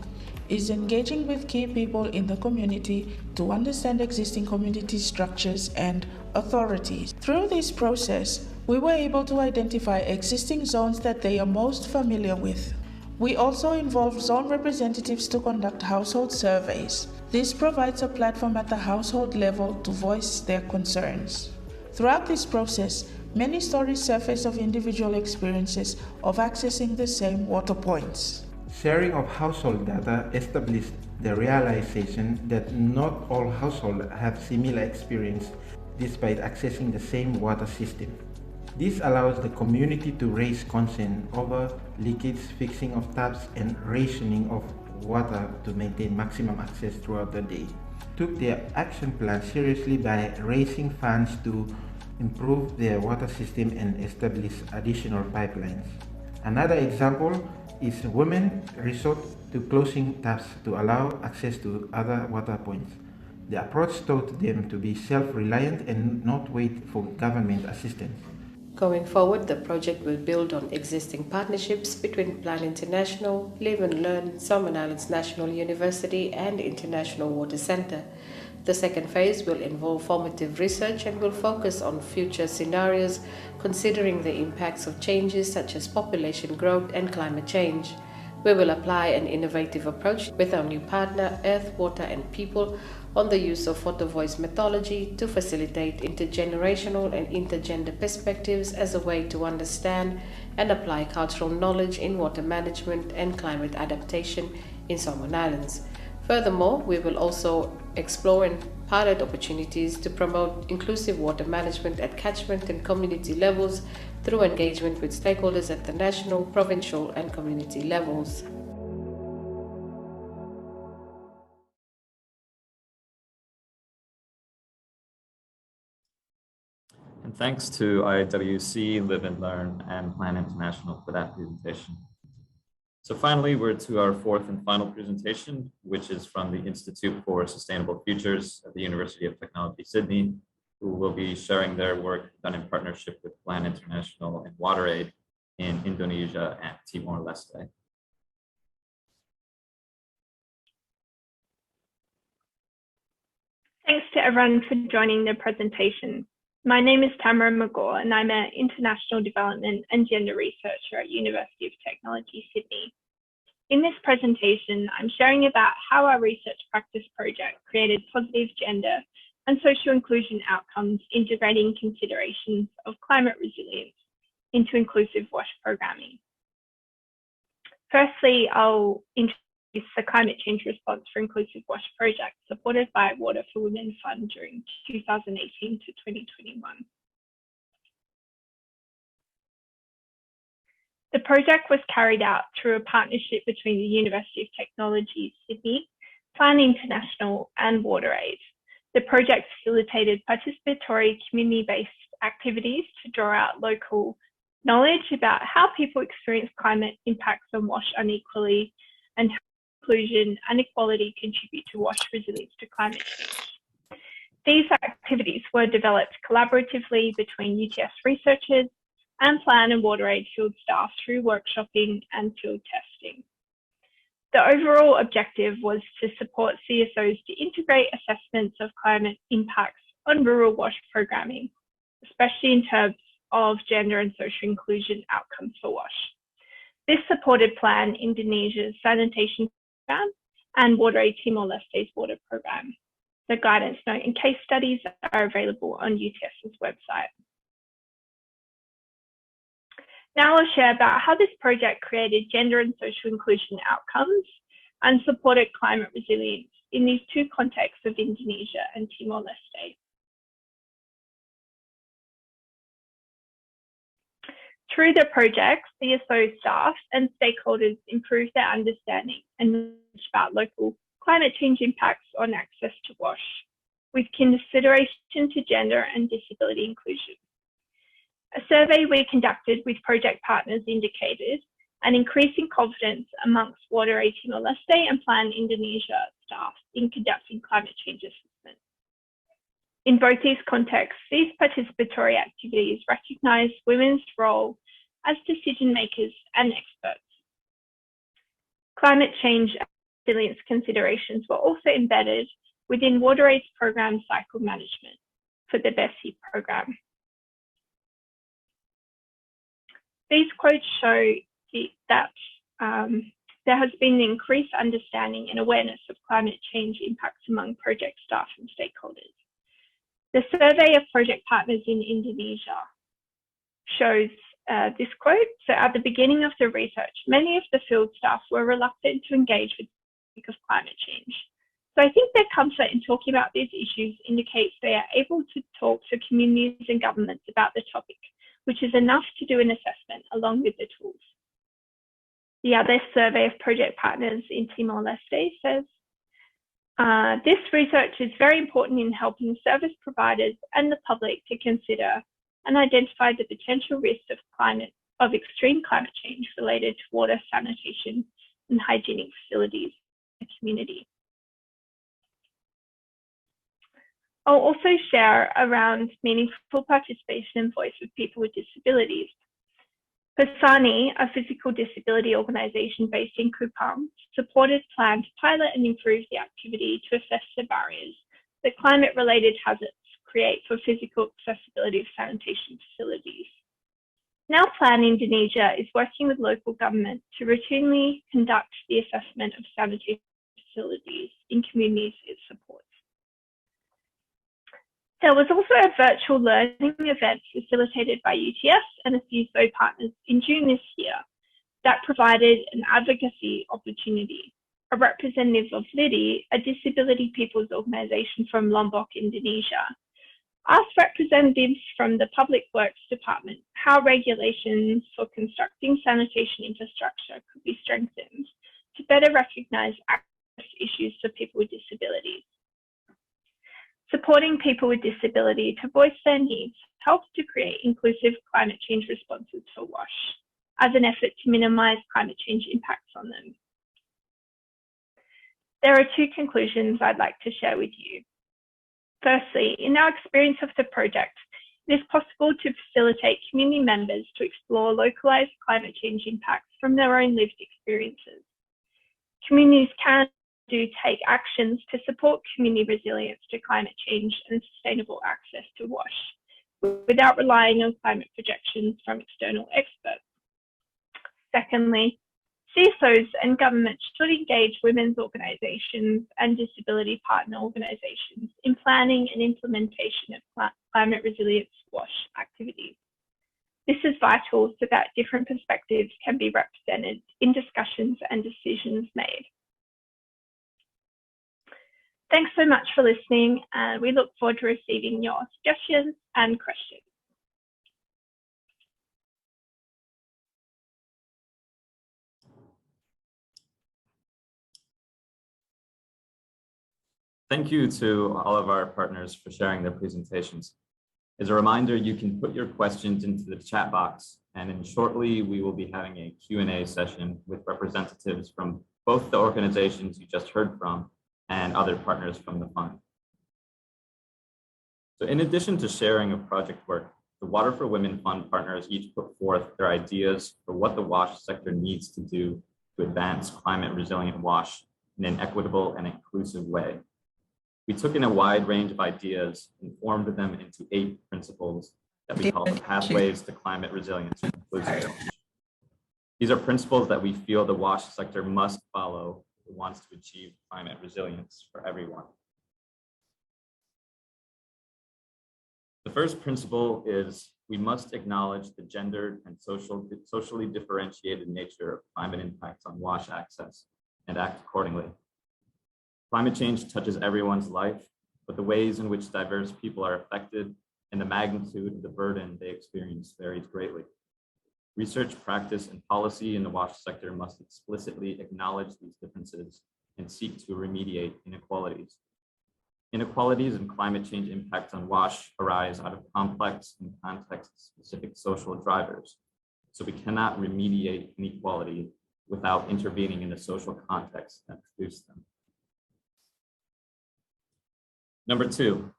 is engaging with key people in the community to understand existing community structures and authorities. Through this process, we were able to identify existing zones that they are most familiar with. We also involved zone representatives to conduct household surveys. This provides a platform at the household level to voice their concerns. Throughout this process, many stories surface of individual experiences of accessing the same water points. Sharing of household data established the realization that not all households have similar experience despite accessing the same water system. This allows the community to raise concern over leakage, fixing of taps, and rationing of water to maintain maximum access throughout the day. Took their action plan seriously by raising funds to improve their water system and establish additional pipelines. Another example is women resort to closing taps to allow access to other water points. The approach taught them to be self-reliant and not wait for government assistance. Going forward, the project will build on existing partnerships between Plan International, Live and Learn, Solomon Islands National University, and International Water Center. The second phase will involve formative research and will focus on future scenarios, considering the impacts of changes such as population growth and climate change. We will apply an innovative approach with our new partner, Earth, Water and People, on the use of photo voice methodology to facilitate intergenerational and intergender perspectives as a way to understand and apply cultural knowledge in water management and climate adaptation in Solomon Islands. Furthermore, we will also explore and pilot opportunities to promote inclusive water management at catchment and community levels through engagement with stakeholders at the national, provincial, and community levels. And thanks to IWC, Live and Learn, and Plan International for that presentation. So finally, we're to our fourth and final presentation, which is from the Institute for Sustainable Futures at the University of Technology, Sydney, who will be sharing their work done in partnership with Plan International and WaterAid in Indonesia and Timor-Leste. Thanks to everyone for joining the presentation. My name is Tamara McGaw and I'm an International Development and Gender Researcher at University of Technology, Sydney. In this presentation, I'm sharing about how our research practice project created positive gender and social inclusion outcomes, integrating considerations of climate resilience into inclusive WASH programming. Firstly, I'll introduce the Climate Change Response for Inclusive WASH project supported by Water for Women Fund during 2018 to 2021. The project was carried out through a partnership between the University of Technology, Sydney, Plan International and WaterAid. The project facilitated participatory community-based activities to draw out local knowledge about how people experience climate impacts on WASH unequally and how inclusion and equality contribute to WASH resilience to climate change. These activities were developed collaboratively between UTS researchers and Plan and WaterAid field staff through workshopping and field testing. The overall objective was to support CSOs to integrate assessments of climate impacts on rural WASH programming, especially in terms of gender and social inclusion outcomes for WASH. This supported Plan Indonesia's sanitation program and WaterAid Timor-Leste's water program. The guidance note and case studies are available on UTS's website. Now I'll share about how this project created gender and social inclusion outcomes and supported climate resilience in these two contexts of Indonesia and Timor-Leste. Through the project, CSO staff and stakeholders improved their understanding and knowledge about local climate change impacts on access to WASH, with consideration to gender and disability inclusion. A survey we conducted with project partners indicated an increasing confidence amongst WaterAid Timor-Leste and Plan Indonesia staff in conducting climate change assessment. In both these contexts, these participatory activities recognise women's role as decision makers and experts. Climate change and resilience considerations were also embedded within WaterAid's program cycle management for the BESI program. These quotes show that there has been an increased understanding and awareness of climate change impacts among project staff and stakeholders. The survey of project partners in Indonesia shows this quote. So at the beginning of the research, many of the field staff were reluctant to engage with the topic of climate change. So I think their comfort in talking about these issues indicates they are able to talk to communities and governments about the topic, which is enough to do an assessment along with the tools. The other survey of project partners in Timor-Leste says, this research is very important in helping service providers and the public to consider and identify the potential risks of extreme climate change related to water, sanitation, and hygienic facilities in the community. I'll also share around meaningful participation and voice of people with disabilities. Pasani, a physical disability organisation based in Kupang, supported Plan to pilot and improve the activity to assess the barriers that climate-related hazards create for physical accessibility of sanitation facilities. Now Plan Indonesia is working with local government to routinely conduct the assessment of sanitation facilities in communities it supports. There was also a virtual learning event facilitated by UTS and a CSO partners in June this year that provided an advocacy opportunity. A representative of LIDI, a disability people's organisation from Lombok, Indonesia, asked representatives from the Public Works Department how regulations for constructing sanitation infrastructure could be strengthened to better recognise access issues for people with disabilities. Supporting people with disability to voice their needs helps to create inclusive climate change responses for WASH as an effort to minimise climate change impacts on them. There are two conclusions I'd like to share with you. Firstly, in our experience of the project, it is possible to facilitate community members to explore localised climate change impacts from their own lived experiences. Communities can do take actions to support community resilience to climate change and sustainable access to WASH without relying on climate projections from external experts. Secondly, CSOs and governments should engage women's organisations and disability partner organisations in planning and implementation of climate resilience WASH activities. This is vital so that different perspectives can be represented in discussions and decisions made. Thanks so much for listening, and we look forward to receiving your suggestions and questions. Thank you to all of our partners for sharing their presentations. As a reminder, you can put your questions into the chat box, and then shortly we will be having a Q&A session with representatives from both the organizations you just heard from and other partners from the fund. So in addition to sharing of project work, the Water for Women Fund partners each put forth their ideas for what the WASH sector needs to do to advance climate resilient WASH in an equitable and inclusive way. We took in a wide range of ideas and formed them into 8 principles that we call the pathways to climate resilience and inclusive WASH. These are principles that we feel the WASH sector must follow if it wants to achieve climate resilience for everyone. The first principle is we must acknowledge the gendered and socially differentiated nature of climate impacts on WASH access and act accordingly. Climate change touches everyone's life, but the ways in which diverse people are affected and the magnitude of the burden they experience varies greatly. Research, practice, and policy in the WASH sector must explicitly acknowledge these differences and seek to remediate inequalities. Inequalities and climate change impacts on WASH arise out of complex and context-specific social drivers, so we cannot remediate inequality without intervening in the social context that produced them. Number 2,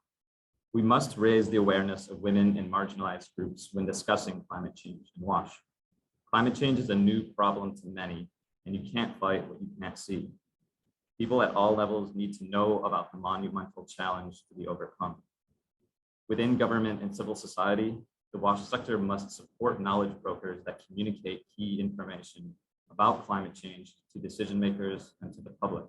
we must raise the awareness of women and marginalized groups when discussing climate change and WASH. Climate change is a new problem to many, and you can't fight what you can't see. People at all levels need to know about the monumental challenge to be overcome. Within government and civil society, the WASH sector must support knowledge brokers that communicate key information about climate change to decision makers and to the public.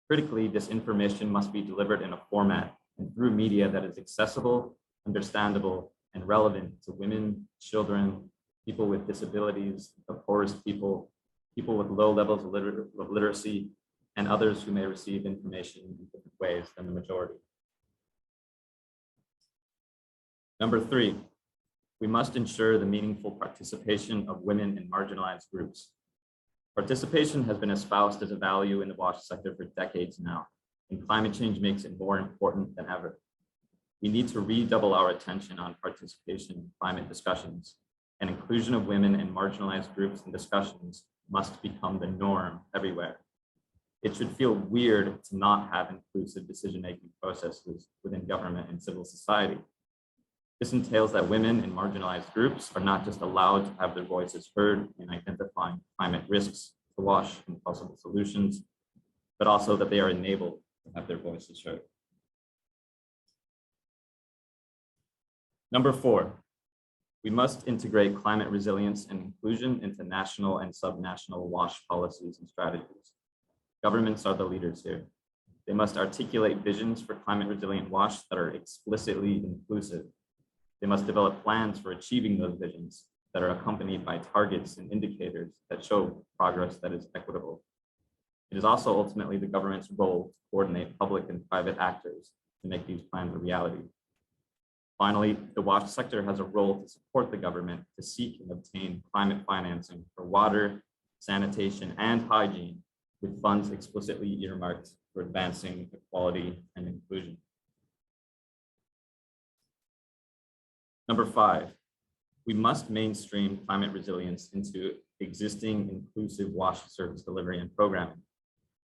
Critically, this information must be delivered in a format and through media that is accessible, understandable, and relevant to women, children, people with disabilities, the poorest people, people with low levels of literacy, and others who may receive information in different ways than the majority. Number 3, we must ensure the meaningful participation of women and marginalized groups. Participation has been espoused as a value in the WASH sector for decades now, and climate change makes it more important than ever. We need to redouble our attention on participation in climate discussions, and inclusion of women and marginalized groups in discussions must become the norm everywhere. It should feel weird to not have inclusive decision-making processes within government and civil society. This entails that women and marginalized groups are not just allowed to have their voices heard in identifying climate risks to WASH and possible solutions, but also that they are enabled to have their voices heard. Number 4, we must integrate climate resilience and inclusion into national and subnational WASH policies and strategies. Governments are the leaders here. They must articulate visions for climate resilient WASH that are explicitly inclusive. They must develop plans for achieving those visions that are accompanied by targets and indicators that show progress that is equitable. It is also ultimately the government's role to coordinate public and private actors to make these plans a reality. Finally, the WASH sector has a role to support the government to seek and obtain climate financing for water, sanitation, and hygiene, with funds explicitly earmarked for advancing equality and inclusion. Number 5, we must mainstream climate resilience into existing inclusive WASH service delivery and programming.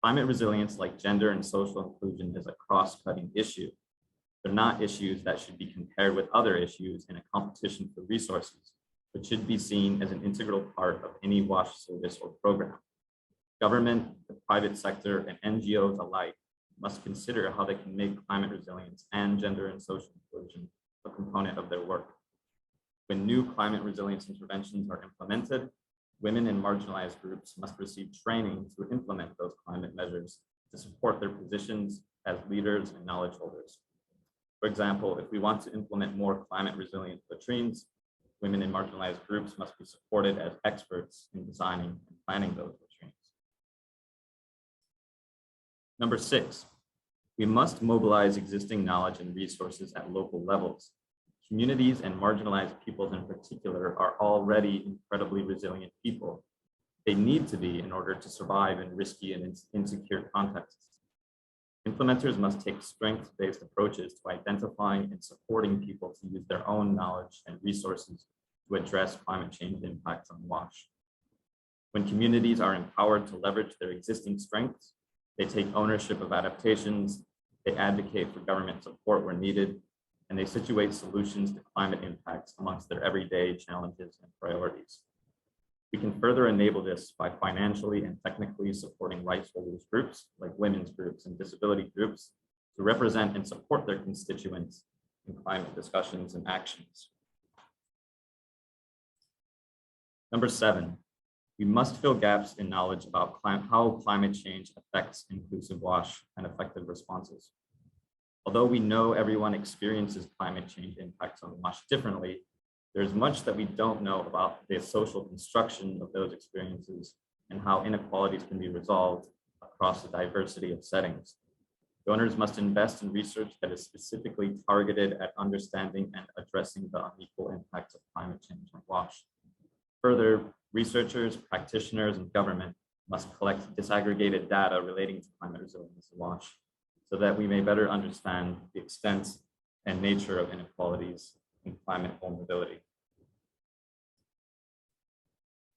Climate resilience, like gender and social inclusion, is a cross-cutting issue. They're not issues that should be compared with other issues in a competition for resources, but should be seen as an integral part of any WASH service or program. Government, the private sector, and NGOs alike must consider how they can make climate resilience and gender and social inclusion a component of their work. When new climate resilience interventions are implemented, women and marginalized groups must receive training to implement those climate measures to support their positions as leaders and knowledge holders. For example, if we want to implement more climate resilient latrines, women and marginalized groups must be supported as experts in designing and planning those latrines. Number 6, we must mobilize existing knowledge and resources at local levels. Communities and marginalized peoples in particular are already incredibly resilient people. They need to be in order to survive in risky and insecure contexts. Implementers must take strength-based approaches to identifying and supporting people to use their own knowledge and resources to address climate change impacts on WASH. When communities are empowered to leverage their existing strengths, they take ownership of adaptations, they advocate for government support where needed, and they situate solutions to climate impacts amongst their everyday challenges and priorities. We can further enable this by financially and technically supporting rights holders groups like women's groups and disability groups to represent and support their constituents in climate discussions and actions. Number 7, we must fill gaps in knowledge about how climate change affects inclusive WASH and effective responses. Although we know everyone experiences climate change impacts on WASH differently, there's much that we don't know about the social construction of those experiences and how inequalities can be resolved across a diversity of settings. Donors must invest in research that is specifically targeted at understanding and addressing the unequal impacts of climate change on WASH. Further, researchers, practitioners, and government must collect disaggregated data relating to climate resilience and WASH so that we may better understand the extent and nature of inequalities in climate vulnerability.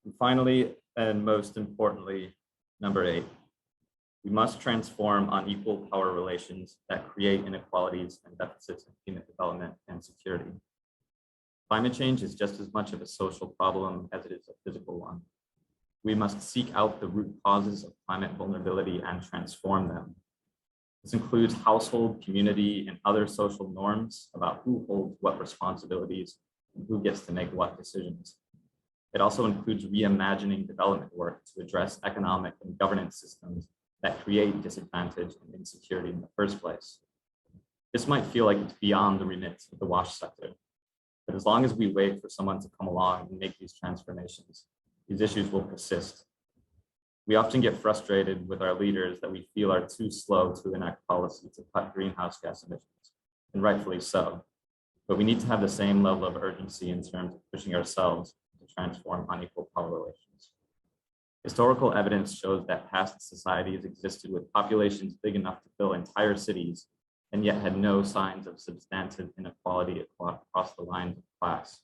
And finally, and most importantly, number 8, we must transform unequal power relations that create inequalities and deficits in human development and security. Climate change is just as much of a social problem as it is a physical one. We must seek out the root causes of climate vulnerability and transform them. This includes household, community, and other social norms about who holds what responsibilities and who gets to make what decisions. It also includes reimagining development work to address economic and governance systems that create disadvantage and insecurity in the first place. This might feel like it's beyond the remit of the WASH sector, but as long as we wait for someone to come along and make these transformations, these issues will persist. We often get frustrated with our leaders that we feel are too slow to enact policy to cut greenhouse gas emissions, and rightfully so. But we need to have the same level of urgency in terms of pushing ourselves to transform unequal power relations. Historical evidence shows that past societies existed with populations big enough to fill entire cities and yet had no signs of substantive inequality across the lines of class.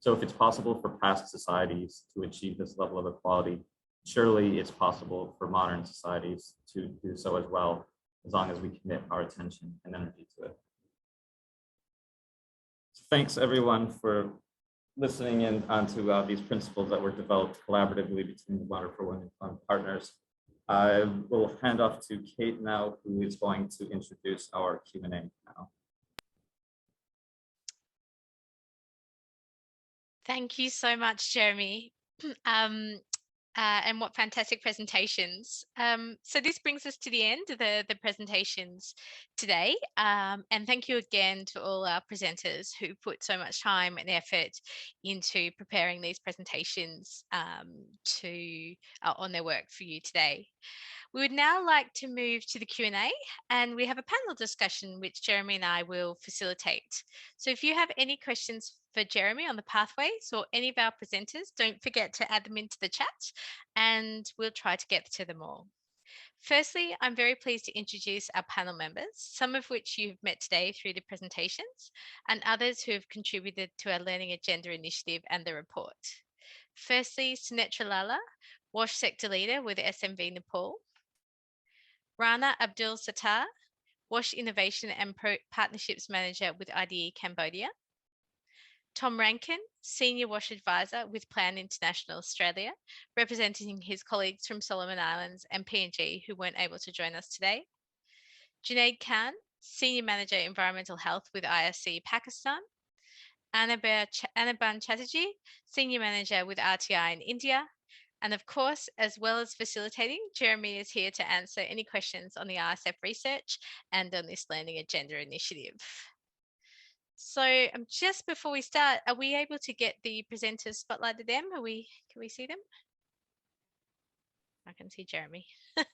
So if it's possible for past societies to achieve this level of equality, surely it's possible for modern societies to do so as well, as long as we commit our attention and energy to it. So thanks everyone for listening in onto these principles that were developed collaboratively between the Water for Women Fund partners. I will hand off to Kate now, who is going to introduce our Q&A now. Thank you so much, Jeremy. And what fantastic presentations. So this brings us to the end of the presentations today. And thank you again to all our presenters who put so much time and effort into preparing these presentations on their work for you today. We would now like to move to the Q&A, and we have a panel discussion which Jeremy and I will facilitate. So if you have any questions for Jeremy on the pathways or any of our presenters, don't forget to add them into the chat and we'll try to get to them all. Firstly, I'm very pleased to introduce our panel members, some of which you've met today through the presentations and others who have contributed to our Learning Agenda initiative and the report. Firstly, Sunetra Lala, WASH Sector Leader with SNV Nepal. Rana Abdul Sattar, WASH Innovation and Partnerships Manager with Ide Cambodia. Tom Rankin, Senior WASH Advisor with Plan International Australia, representing his colleagues from Solomon Islands and PNG who weren't able to join us today. Junaid Khan, Senior Manager Environmental Health with IRC Pakistan. Anirban Chatterjee, Senior Manager with RTI in India. And of course, as well as facilitating, Jeremy is here to answer any questions on the RSF research and on this Learning Agenda initiative. So just before we start, are we able to get the presenters spotlighted them? Can we see them? I can see Jeremy.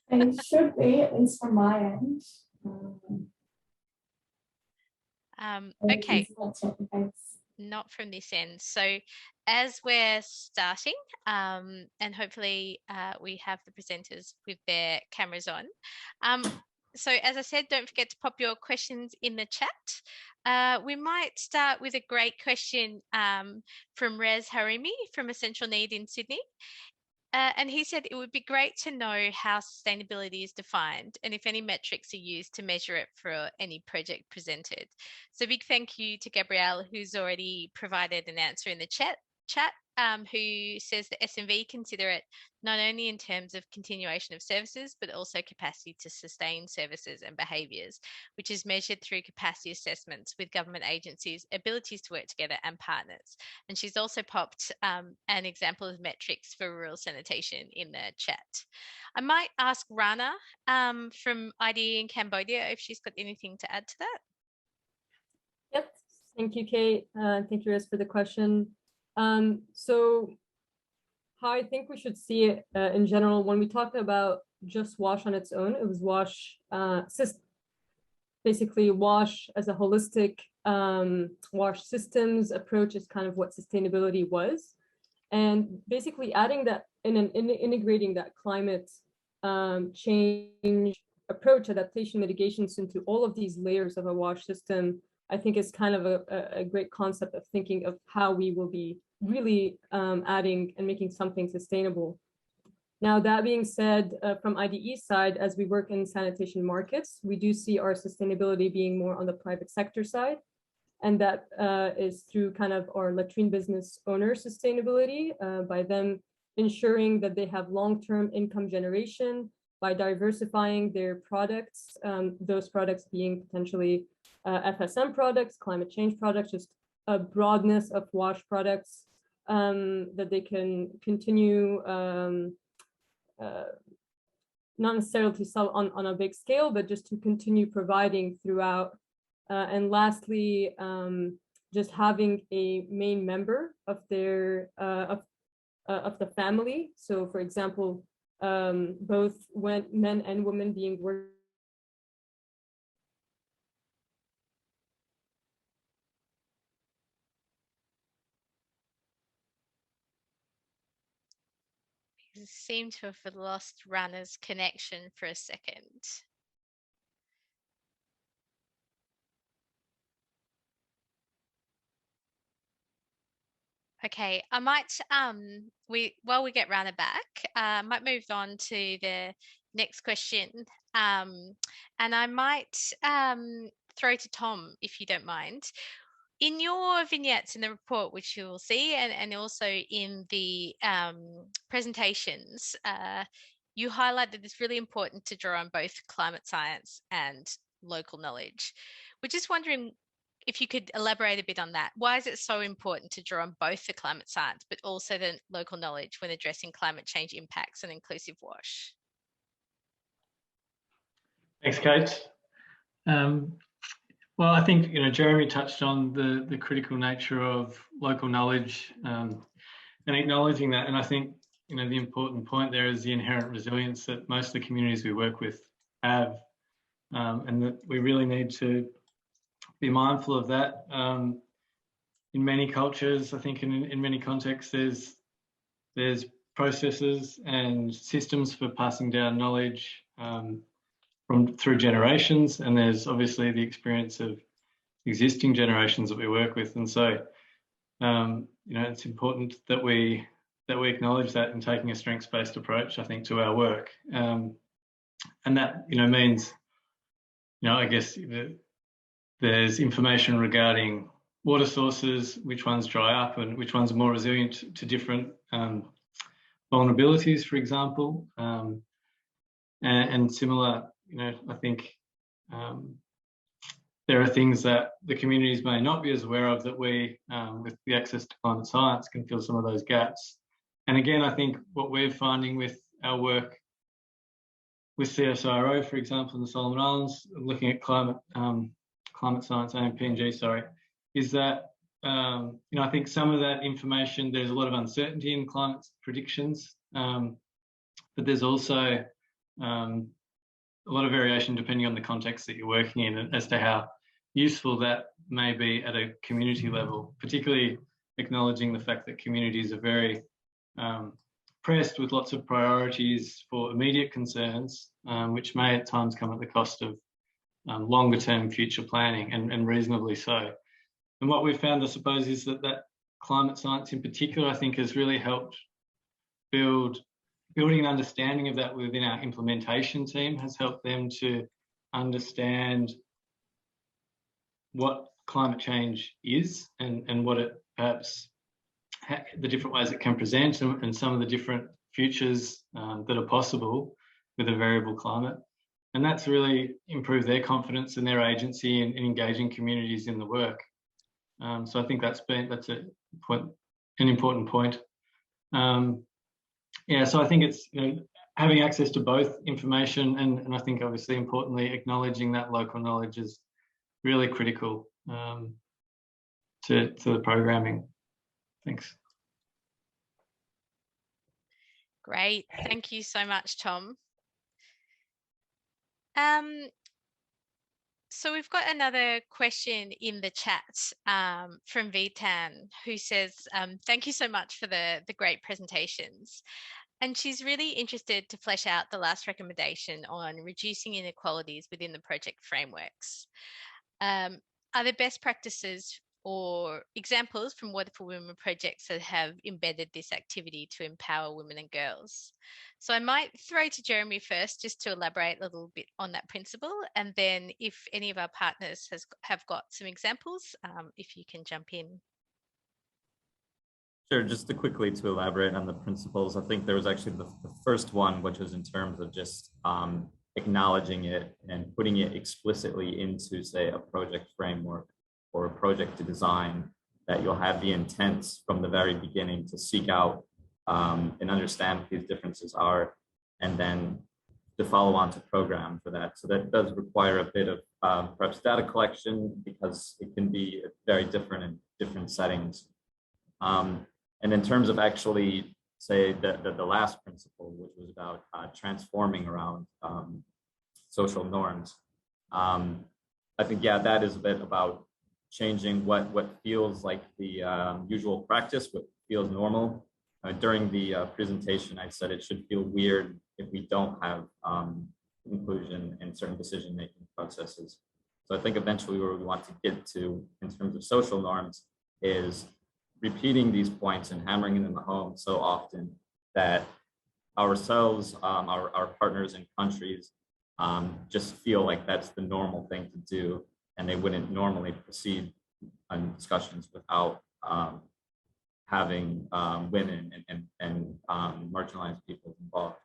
It should be, at least from my end. Okay. Not from this end. So as we're starting, and hopefully we have the presenters with their cameras on. So as I said, don't forget to pop your questions in the chat. We might start with a great question from Rez Harimi from Essential Need in Sydney. And he said it would be great to know how sustainability is defined and if any metrics are used to measure it for any project presented. So big thank you to Gabrielle, who's already provided an answer in the chat, who says that SNV consider it not only in terms of continuation of services, but also capacity to sustain services and behaviours, which is measured through capacity assessments with government agencies' abilities to work together and partners. And she's also popped an example of metrics for rural sanitation in the chat. I might ask Rana from Ide in Cambodia if she's got anything to add to that. Yep, thank you, Kate. Thank you, Rez, for the question. So how I think we should see it in general, when we talk about just WASH on its own, it was WASH, basically WASH as a holistic WASH systems approach is kind of what sustainability was. And basically adding that integrating that climate change approach, adaptation, mitigations into all of these layers of a WASH system, I think is kind of a great concept of thinking of how we will be really adding and making something sustainable. Now, that being said, from IDE's side, as we work in sanitation markets, we do see our sustainability being more on the private sector side. And that is through kind of our latrine business owner sustainability, by them ensuring that they have long-term income generation by diversifying their products, those products being potentially FSM products, climate change products, just a broadness of WASH products that they can continue, not necessarily to sell on a big scale, but just to continue providing throughout. And lastly, just having a main member of their of the family. So, for example, both men and women being worked. We seem to have lost Rana's connection for a second. Okay, I might, while we get Rana back, I might move on to the next question. And I might throw to Tom, if you don't mind. In your vignettes in the report, which you will see, and also in the presentations, you highlight that it's really important to draw on both climate science and local knowledge. We're just wondering if you could elaborate a bit on that. Why is it so important to draw on both the climate science, but also the local knowledge when addressing climate change impacts on inclusive WASH? Thanks, Kate. Well, I think Jeremy touched on the critical nature of local knowledge and acknowledging that. And I think the important point there is the inherent resilience that most of the communities we work with have, and that we really need to be mindful of that. In many cultures, I think in many contexts, there's processes and systems for passing down knowledge through generations, and there's obviously the experience of existing generations that we work with, and so it's important that we acknowledge that in taking a strengths-based approach, I think, to our work, and that means I guess there's information regarding water sources, which ones dry up and which ones are more resilient to different vulnerabilities, for example. And similar, I think there are things that the communities may not be as aware of that we, with the access to climate science, can fill some of those gaps. And again, I think what we're finding with our work with CSIRO, for example, in the Solomon Islands, looking at climate science, AMPNG, sorry, is that, I think some of that information, there's a lot of uncertainty in climate predictions, but there's also a lot of variation depending on the context that you're working in as to how useful that may be at a community level, particularly acknowledging the fact that communities are very pressed with lots of priorities for immediate concerns, which may at times come at the cost of longer term future planning, and reasonably so. And what we've found, I suppose, is that climate science in particular, I think, has really helped building an understanding of that within our implementation team, has helped them to understand what climate change is and what it perhaps the different ways it can present and some of the different futures that are possible with a variable climate. And that's really improved their confidence and their agency in engaging communities in the work. So I think that's an important point. Yeah, so I think it's having access to both information and I think obviously importantly acknowledging that local knowledge is really critical to the programming. Thanks. Great, thank you so much, Tom. So we've got another question in the chat from Vitan, who says, thank you so much for the great presentations. And she's really interested to flesh out the last recommendation on reducing inequalities within the project frameworks. Are there best practices or examples from Water for Women projects that have embedded this activity to empower women and girls? So I might throw to Jeremy first just to elaborate a little bit on that principle, and then if any of our partners have got some examples, if you can jump in. Sure, just to quickly elaborate on the principles, I think there was actually the first one, which was in terms of just acknowledging it and putting it explicitly into, say, a project framework or a project to design, that you'll have the intent from the very beginning to seek out and understand what these differences are, and then to follow on to program for that. So that does require a bit of perhaps data collection, because it can be very different in different settings. And in terms of actually, say, the last principle, which was about transforming around social norms, I think, yeah, that is a bit about changing what feels like the usual practice, what feels normal. During the presentation, I said it should feel weird if we don't have inclusion in certain decision-making processes. So I think eventually where we want to get to in terms of social norms is repeating these points and hammering them home so often that ourselves, our partners in countries just feel like that's the normal thing to do, and they wouldn't normally proceed on discussions without having women and marginalized people involved.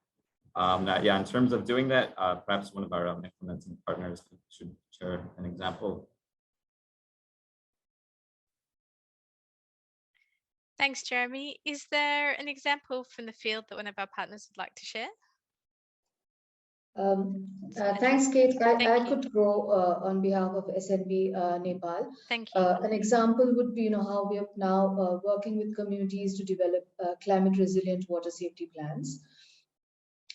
Yeah, in terms of doing that, perhaps one of our implementing partners should share an example. Thanks, Jeremy. Is there an example from the field that one of our partners would like to share? Thanks, Kate. I could go on behalf of SNV Nepal. Thank you. An example would be, how we are now working with communities to develop climate resilient water safety plans.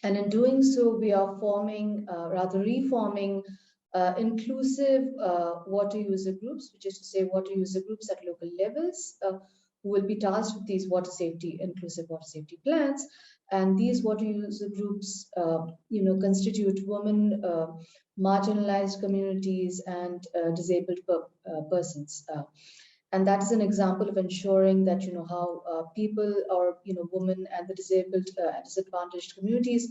And in doing so, we are reforming inclusive water user groups, which is to say water user groups at local levels who will be tasked with these inclusive water safety plans. And these water user groups, constitute women, marginalized communities, and disabled persons. And that is an example of ensuring that, how people or, women and the disabled and disadvantaged communities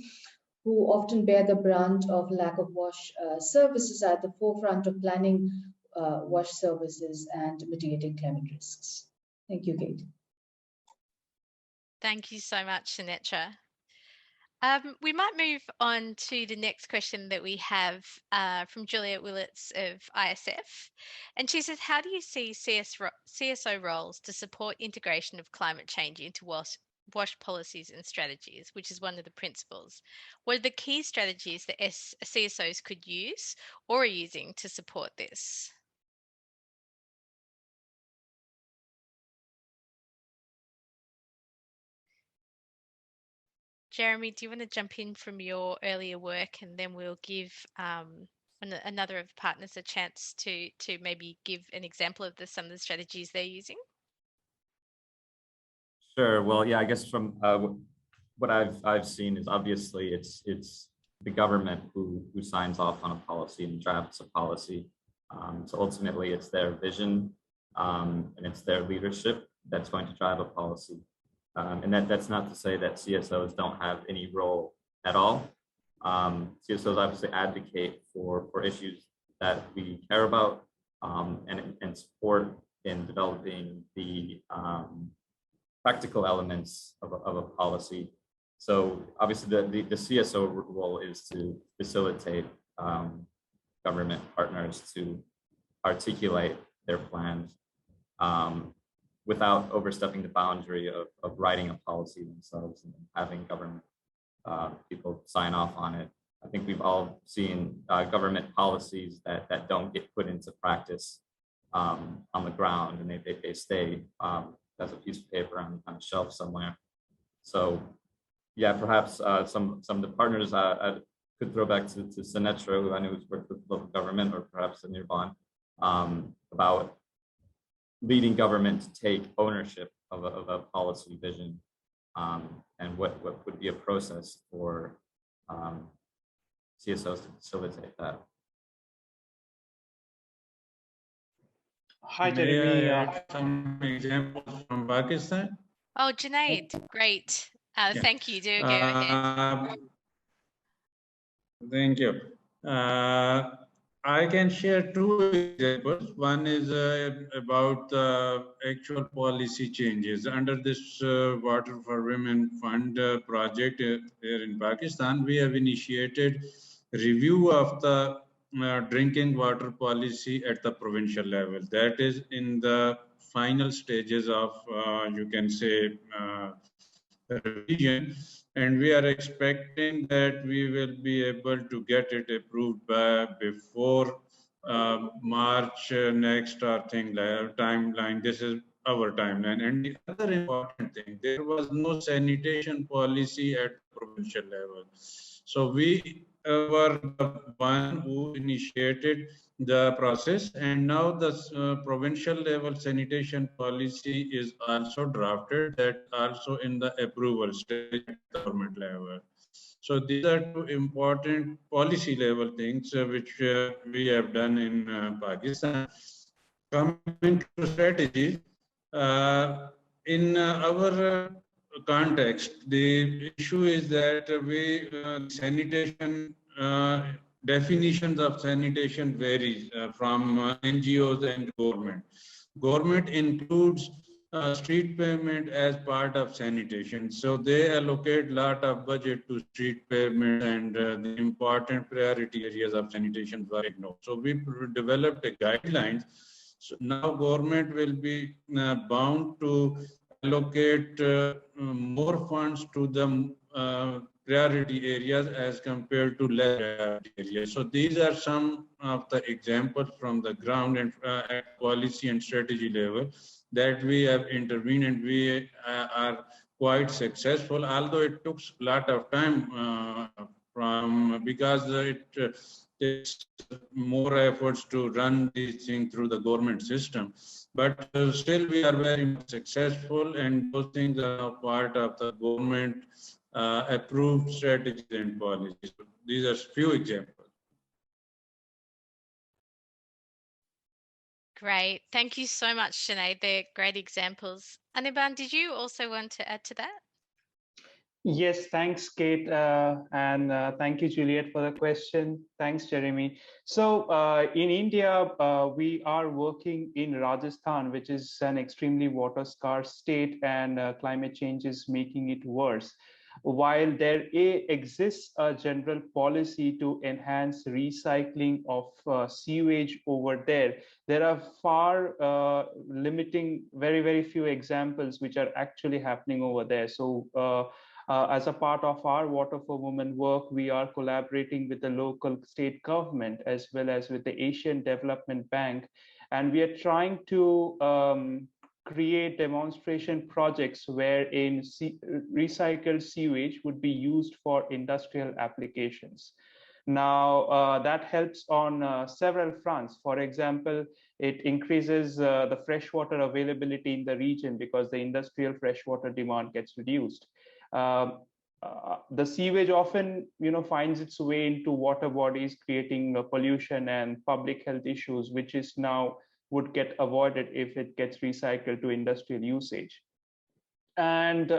who often bear the brunt of lack of WASH services are at the forefront of planning wash services and mitigating climate risks. Thank you, Kate. Thank you so much, Sinetra. We might move on to the next question that we have from Juliet Willits of ISF. And she says, how do you see CSO roles to support integration of climate change into WASH policies and strategies, which is one of the principles? What are the key strategies that CSOs could use or are using to support this? Jeremy, do you want to jump in from your earlier work, and then we'll give another of the partners a chance to maybe give an example of some of the strategies they're using? Sure. Well, yeah, I guess from what I've seen is obviously it's the government who signs off on a policy and drafts a policy. So ultimately, it's their vision and it's their leadership that's going to drive a policy. And that's not to say that CSOs don't have any role at all. CSOs obviously advocate for issues that we care about and support in developing the practical elements of a policy. So obviously the CSO role is to facilitate government partners to articulate their plans without overstepping the boundary of writing a policy themselves and having government people sign off on it. I think we've all seen government policies that don't get put into practice on the ground, and they stay as a piece of paper on a shelf somewhere. So yeah, perhaps some of the partners I could throw back to Sinetra, who I know has worked with local government, or perhaps Anirban, about leading government to take ownership of a policy vision and what would be a process for CSOs to facilitate that. Hi, Jeremy. Some examples from Pakistan. Oh, Junaid, great. Yeah. Thank you. Do go ahead. Thank you. I can share two examples. One is about actual policy changes. Under this Water for Women Fund project here in Pakistan, we have initiated review of the drinking water policy at the provincial level. That is in the final stages of, you can say, revision. And we are expecting that we will be able to get it approved before March next, or timeline. This is our timeline. And the other important thing, there was no sanitation policy at provincial level. So we were the one who initiated the process, and now the provincial level sanitation policy is also drafted, that also in the approval stage at government level. So these are two important policy level things which we have done in Pakistan. Coming to strategy, in our context, the issue is that we sanitation definitions of sanitation varies from NGOs and government. Government includes street pavement as part of sanitation. So they allocate a lot of budget to street pavement, and the important priority areas of sanitation were ignored. So we developed a guidelines. So now government will be bound to allocate more funds to the priority areas as compared to less priority areas. So these are some of the examples from the ground and at policy and strategy level that we have intervened, and we are quite successful, although it took a lot of time because it takes more efforts to run these things through the government system. But still we are very much successful, and those things are part of the government approved strategies and policies. These are few examples. Great. Thank you so much, Sinead. They're great examples. Anirban, did you also want to add to that? Yes, thanks, Kate, and thank you, Juliet, for the question. Thanks, Jeremy. So in India, we are working in Rajasthan, which is an extremely water-scarce state, and climate change is making it worse. While there exists a general policy to enhance recycling of sewage over there, there are far limiting, very few examples which are actually happening over there. So as a part of our Water for Women work, we are collaborating with the local state government as well as with the Asian Development Bank. And we are trying to create demonstration projects wherein recycled sewage would be used for industrial applications. Now, that helps on several fronts. For example, it increases the freshwater availability in the region because the industrial freshwater demand gets reduced. The sewage often, finds its way into water bodies, creating pollution and public health issues, which is now would get avoided if it gets recycled to industrial usage. And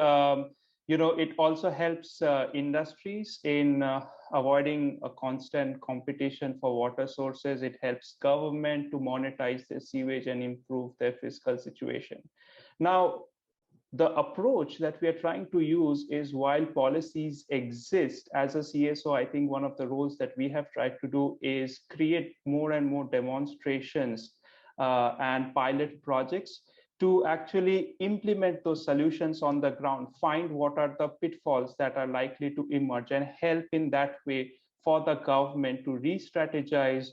it also helps industries in avoiding a constant competition for water sources. It helps government to monetize their sewage and improve their fiscal situation. Now, the approach that we are trying to use is, while policies exist, as a CSO, I think one of the roles that we have tried to do is create more and more demonstrations and pilot projects to actually implement those solutions on the ground, find what are the pitfalls that are likely to emerge, and help in that way for the government to re-strategize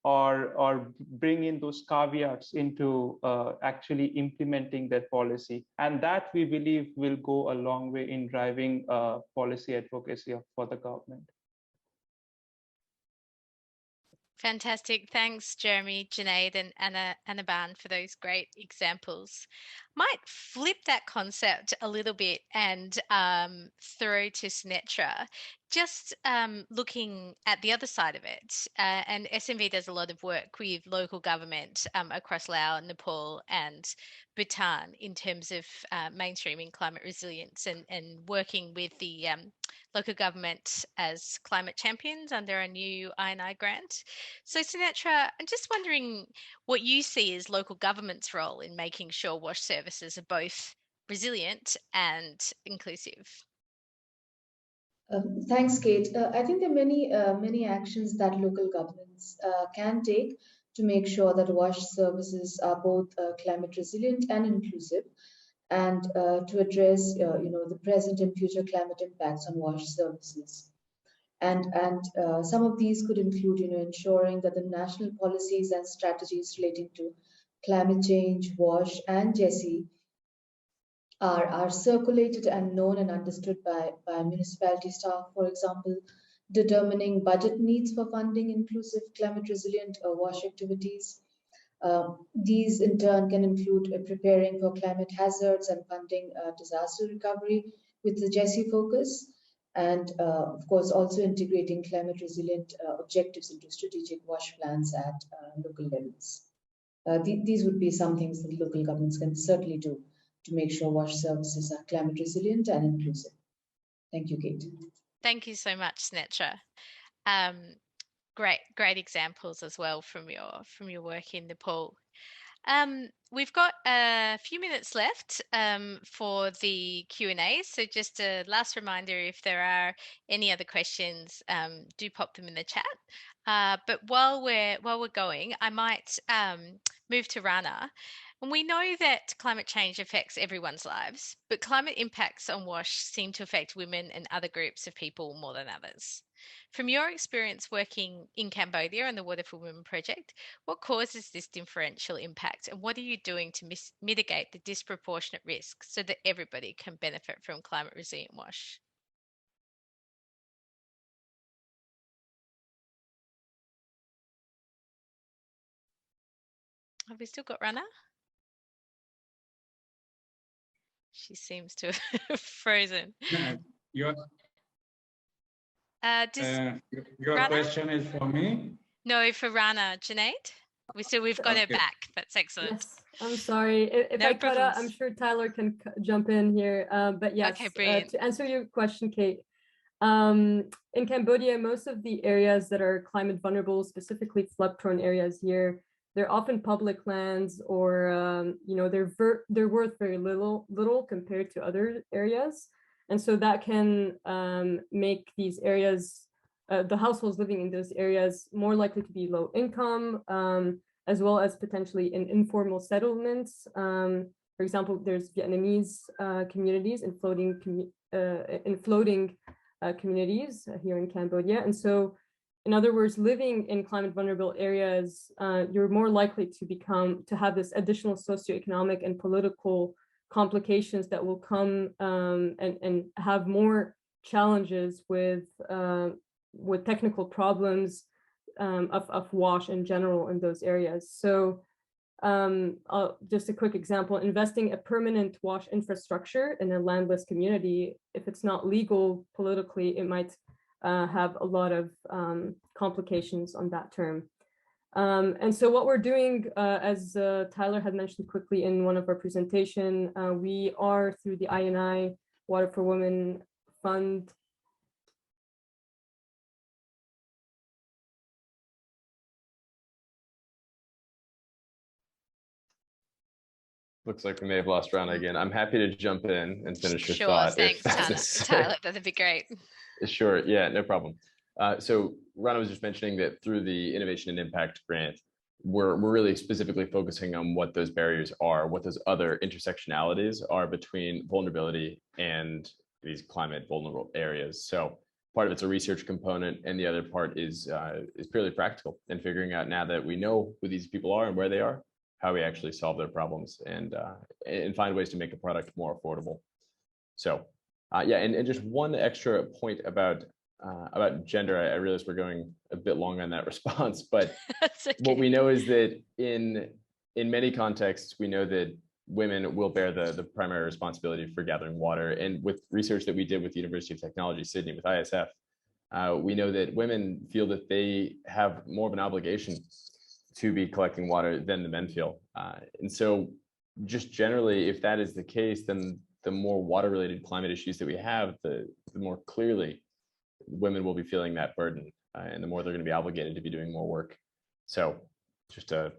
or bring in those caveats into actually implementing that policy. And that, we believe, will go a long way in driving policy advocacy for the government. Fantastic. Thanks, Jeremy, Junaid, and Anaban for those great examples. Might flip that concept a little bit and throw to Sunetra, just looking at the other side of it. And SNV does a lot of work with local government across Laos, Nepal, and Bhutan in terms of mainstreaming climate resilience and working with the local government as climate champions under our new I&I grant. So Sunetra, I'm just wondering what you see as local government's role in making sure WASH services are both resilient and inclusive. Thanks, Kate. I think there are many actions that local governments can take to make sure that WASH services are both climate resilient and inclusive, and to address the present and future climate impacts on WASH services. And some of these could include ensuring that the national policies and strategies relating to climate change, WASH, and GESI are circulated and known and understood by municipality staff. For example, determining budget needs for funding inclusive climate resilient WASH activities. These in turn can include preparing for climate hazards and funding disaster recovery with the GESI focus, and of course also integrating climate resilient objectives into strategic WASH plans at local levels. These would be some things that local governments can certainly do to make sure WASH services are climate resilient and inclusive. Thank you, Kate. Thank you so much, Sunetra. Great examples as well from your work in Nepal. We've got a few minutes left for the Q&A. So just a last reminder, if there are any other questions, do pop them in the chat. But while we're going, I might move to Rana. And we know that climate change affects everyone's lives, but climate impacts on WASH seem to affect women and other groups of people more than others. From your experience working in Cambodia on the Water for Women project, what causes this differential impact, and what are you doing to mitigate the disproportionate risk so that everybody can benefit from climate resilient WASH? Have we still got Rana? She seems to have frozen. Your Rana? question is for me? No, for Rana. Junaid? We've got it back. That's excellent. Yes, I'm sorry. If No I cut out, problems. I'm sure Tyler can jump in here. But yes, Okay, brilliant. to answer your question, Kate, in Cambodia, most of the areas that are climate vulnerable, specifically flood-prone areas here, they're often public lands, or you know, they're worth very little compared to other areas, and so that can make these areas, the households living in those areas, more likely to be low income, as well as potentially in informal settlements. For example, there's Vietnamese communities in floating communities here in Cambodia. And so, in other words, living in climate vulnerable areas, you're more likely to have this additional socioeconomic and political complications that will come and have more challenges with technical problems of WASH in general in those areas. So just a quick example, investing a permanent WASH infrastructure in a landless community, if it's not legal politically, it might have a lot of complications on that term. And so what we're doing, as Tyler had mentioned quickly in one of our presentation, we are through the INI Water for Women Fund. Looks like we may have lost Rana again. I'm happy to jump in and finish your Sure, thought. thanks, Tyler. That'd be great. Sure, yeah, no problem. So Rana was just mentioning that through the Innovation and Impact Grant, we're really specifically focusing on what those barriers are, what those other intersectionalities are between vulnerability and these climate vulnerable areas. So part of it's a research component, and the other part is purely practical, and figuring out, now that we know who these people are and where they are, how we actually solve their problems and find ways to make a product more affordable. So yeah, and just one extra point about gender. I realize we're going a bit long on that response, but okay. What we know is that in many contexts, we know that women will bear the primary responsibility for gathering water. And with research that we did with the University of Technology, Sydney, with ISF, we know that women feel that they have more of an obligation to be collecting water than the men feel. And so just generally, if that is the case, then the more water-related climate issues that we have, the more clearly women will be feeling that burden, and the more they're going to be obligated to be doing more work. So just to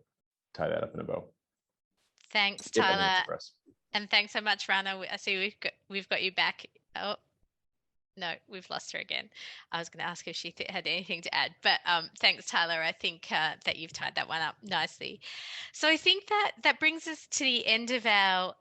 tie that up in a bow. Thanks, Tyler. And thanks so much, Rana. I see we've got you back. Oh, no, we've lost her again. I was going to ask if she had anything to add, but thanks, Tyler. I think that you've tied that one up nicely. So I think that brings us to the end of our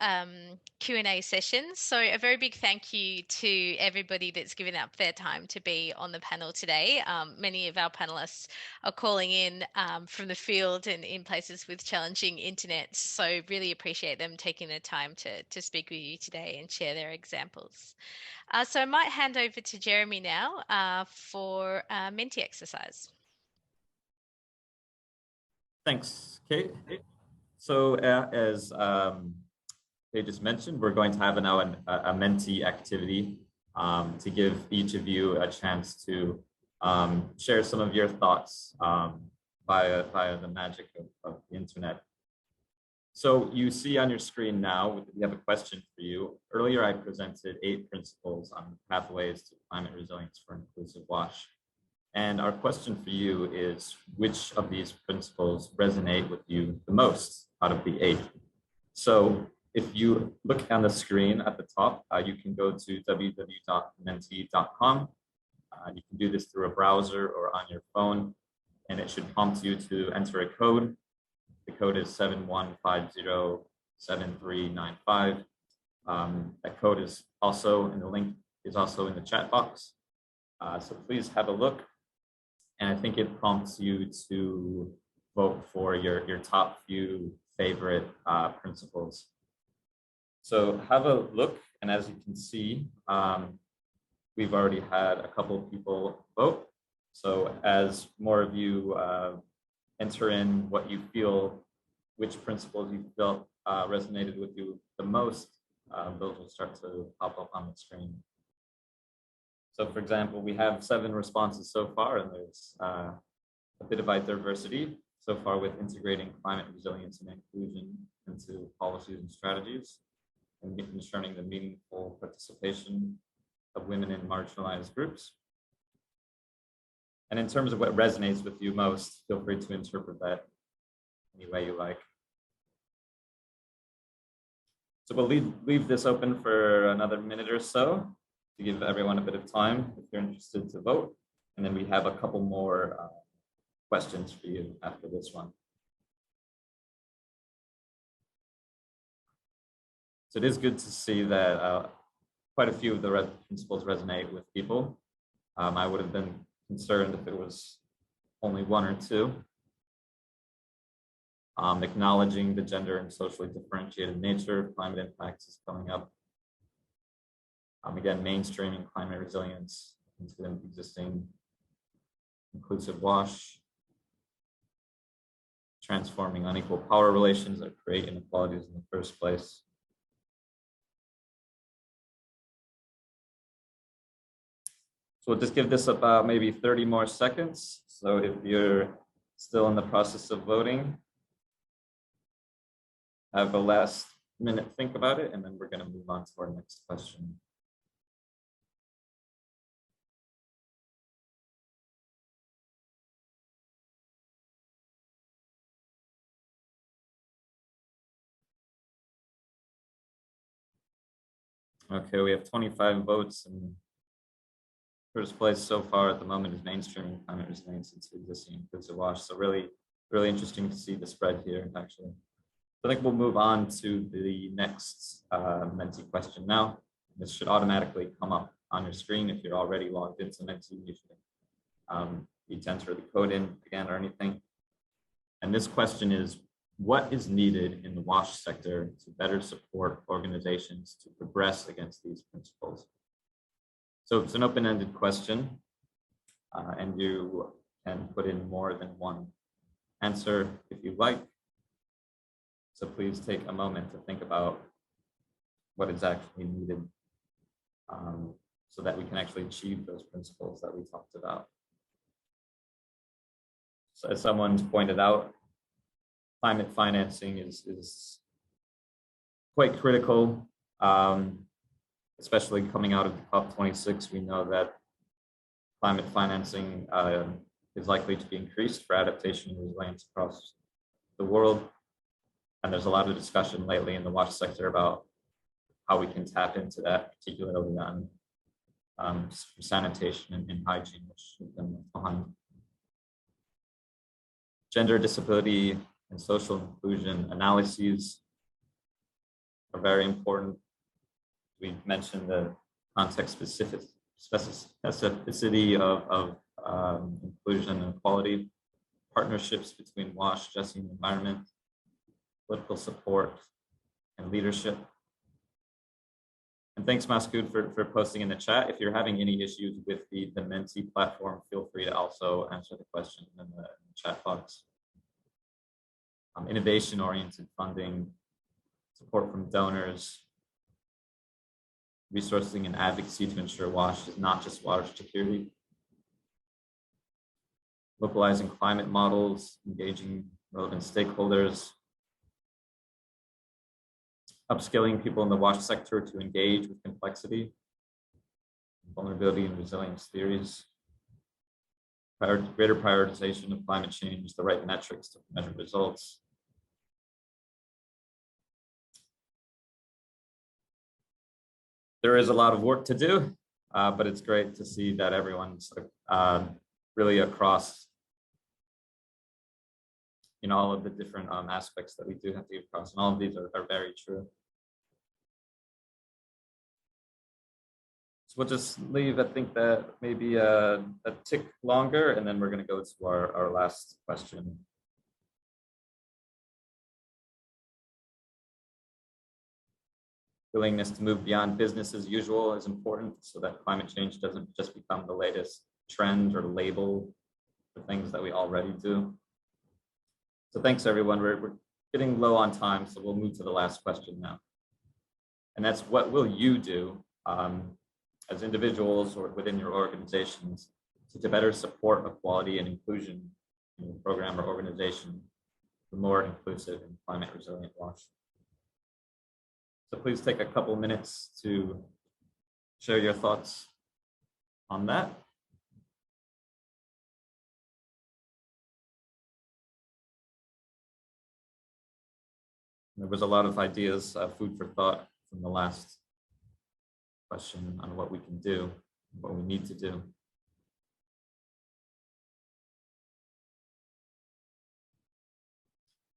Q&A session. So a very big thank you to everybody that's given up their time to be on the panel today. Many of our panelists are calling in from the field and in places with challenging internet. So really appreciate them taking the time to speak with you today and share their examples. So I might hand over to Jeremy now for a Menti exercise. Thanks, Kate. So as Kate just mentioned, we're going to have now a Menti activity to give each of you a chance to share some of your thoughts via the magic of the internet. So you see on your screen now, we have a question for you. Earlier, I presented 8 principles on pathways to climate resilience for inclusive WASH. And our question for you is, which of these principles resonate with you the most out of the 8? So if you look on the screen at the top, you can go to www.menti.com. You can do this through a browser or on your phone, and it should prompt you to enter a code. The code is 71507395. That code is also, and the link is also in the chat box. So please have a look. And I think it prompts you to vote for your top few favorite principles. So have a look, and as you can see, we've already had a couple of people vote. So as more of you enter in what you feel, which principles you felt resonated with you the most, those will start to pop up on the screen. So for example, we have 7 responses so far, and there's a bit of diversity. so far with integrating climate resilience and inclusion into policies and strategies, and ensuring the meaningful participation of women in marginalized groups. And in terms of what resonates with you most, feel free to interpret that any way you like. So we'll leave this open for another minute or so to give everyone a bit of time if you're interested to vote. And then we have a couple more questions for you after this one. So it is good to see that quite a few of the principles resonate with people. I would have been concerned if it was only one or two. Acknowledging the gender and socially differentiated nature of climate impacts is coming up. Again, mainstreaming climate resilience into the existing inclusive WASH, transforming unequal power relations that create inequalities in the first place. So we'll just give this about maybe 30 more seconds. So if you're still in the process of voting, have a last minute think about it, and then we're going to move on to our next question. Okay, we have 25 votes, and first place so far at the moment is mainstreaming climate resilience into existing inclusive WASH. So really interesting to see the spread here, actually. I think we'll move on to the next Menti question now. This should automatically come up on your screen if you're already logged into Menti. You should need to enter the code in again or anything. And this question is, what is needed in the WASH sector to better support organizations to progress against these principles? So it's an open-ended question, and you can put in more than one answer if you like. So please take a moment to think about what is actually needed so that we can actually achieve those principles that we talked about. So as someone's pointed out, climate financing is quite critical, especially coming out of COP26. We know that climate financing is likely to be increased for adaptation and resilience across the world. And there's a lot of discussion lately in the WASH sector about how we can tap into that, particularly on sanitation and hygiene, which have been left behind. Gender, disability, and social inclusion analyses are very important. We mentioned the context specificity of inclusion and equality, partnerships between WASH, justice, and environment, political support, and leadership. And thanks, Maskoud, for posting in the chat. If you're having any issues with the Menti platform, feel free to also answer the question in the chat box. Innovation-oriented funding, support from donors, resourcing and advocacy to ensure WASH is not just water security. Localizing climate models, engaging relevant stakeholders, upskilling people in the WASH sector to engage with complexity, vulnerability and resilience theories, greater prioritization of climate change, the right metrics to measure results. There is a lot of work to do, but it's great to see that everyone's really across all of the different aspects that we do have to get across, and all of these are very true. So we'll just leave, I think, that maybe a tick longer, and then we're going to go to our last question. Willingness to move beyond business as usual is important so that climate change doesn't just become the latest trend or label for things that we already do. So thanks, everyone. We're getting low on time, so we'll move to the last question now. And that's, what will you do as individuals or within your organizations to better support equality and inclusion program or organization for more inclusive and climate resilient WASH. So please take a couple minutes to share your thoughts on that. There was a lot of ideas, food for thought from the last question on what we can do, what we need to do.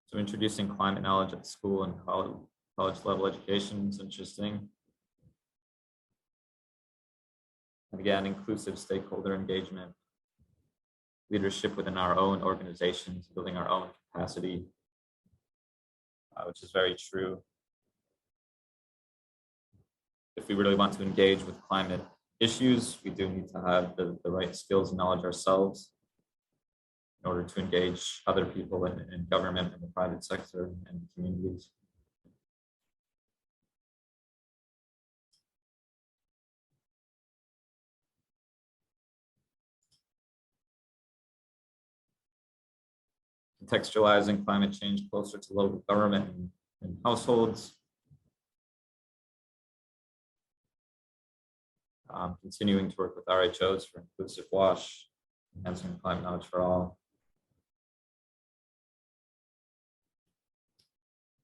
So introducing climate knowledge at school and college level education is interesting. And again, inclusive stakeholder engagement, leadership within our own organizations, building our own capacity, which is very true. If we really want to engage with climate issues, we do need to have the right skills and knowledge ourselves in order to engage other people in government and the private sector and communities. Contextualizing climate change closer to local government and households. Continuing to work with RHOs for inclusive WASH, enhancing climate knowledge for all.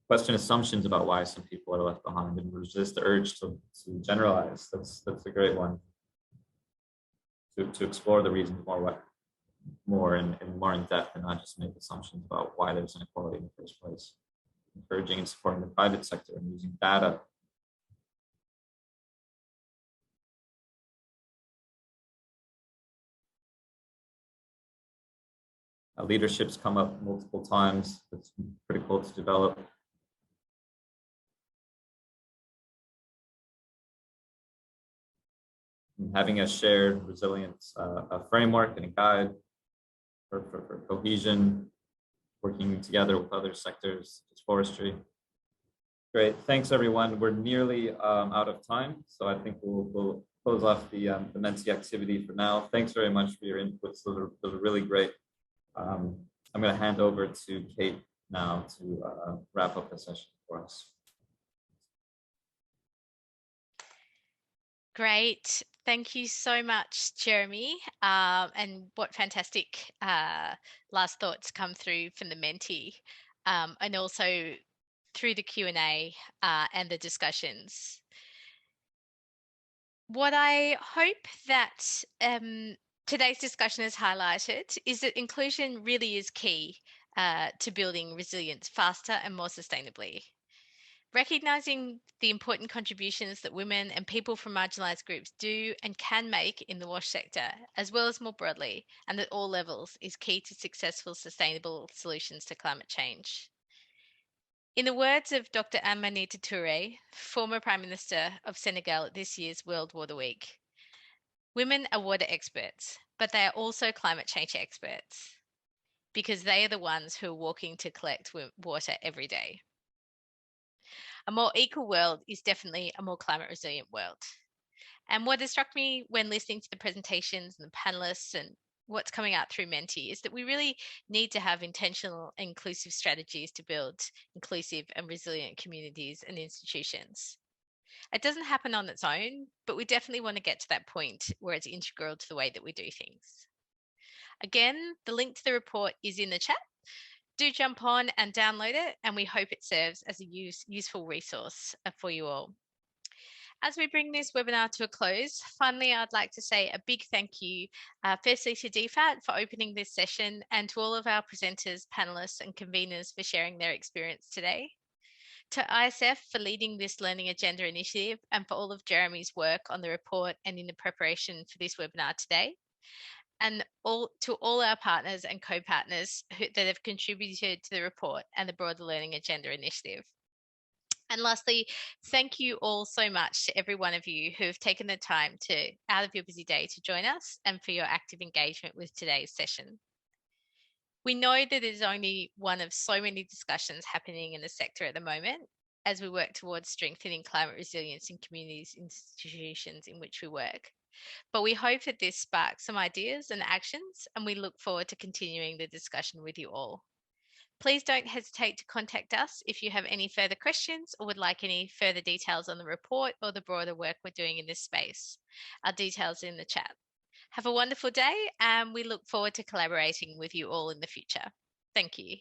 Question assumptions about why some people are left behind and resist the urge to generalize. That's a great one. To explore the reasons more and more in depth and not just make assumptions about why there's inequality in the first place. Encouraging and supporting the private sector and using data. Leaderships come up multiple times. It's critical to develop. And having a shared resilience a framework and a guide for cohesion, working together with other sectors, such as forestry. Great, thanks everyone. We're nearly out of time, so I think we'll close off the Menti activity for now. Thanks very much for your inputs. Those are really great. I'm going to hand over to Kate now to wrap up the session for us. Great. Thank you so much, Jeremy. And what fantastic last thoughts come through from the Menti, and also through the Q&A and the discussions. What I hope that today's discussion has highlighted is that inclusion really is key to building resilience faster and more sustainably. Recognising the important contributions that women and people from marginalised groups do and can make in the WASH sector, as well as more broadly, and at all levels, is key to successful, sustainable solutions to climate change. In the words of Dr. Aminata Touré, former Prime Minister of Senegal at this year's World Water Week, women are water experts, but they are also climate change experts because they are the ones who are walking to collect water every day. A more equal world is definitely a more climate resilient world. And what has struck me when listening to the presentations and the panelists and what's coming out through Menti is that we really need to have intentional and inclusive strategies to build inclusive and resilient communities and institutions. It doesn't happen on its own, but we definitely want to get to that point where it's integral to the way that we do things. Again, the link to the report is in the chat. Do jump on and download it, and we hope it serves as a useful resource for you all. As we bring this webinar to a close, finally, I'd like to say a big thank you, firstly to DFAT for opening this session and to all of our presenters, panelists and conveners for sharing their experience today. To ISF for leading this Learning Agenda initiative and for all of Jeremy's work on the report and in the preparation for this webinar today. And to all our partners and co-partners that have contributed to the report and the broader Learning Agenda initiative. And lastly, thank you all so much to every one of you who have taken the time out of your busy day to join us and for your active engagement with today's session. We know that it is only one of so many discussions happening in the sector at the moment as we work towards strengthening climate resilience in communities and institutions in which we work. But we hope that this sparks some ideas and actions, and we look forward to continuing the discussion with you all. Please don't hesitate to contact us if you have any further questions or would like any further details on the report or the broader work we're doing in this space. Our details are in the chat. Have a wonderful day, and we look forward to collaborating with you all in the future. Thank you.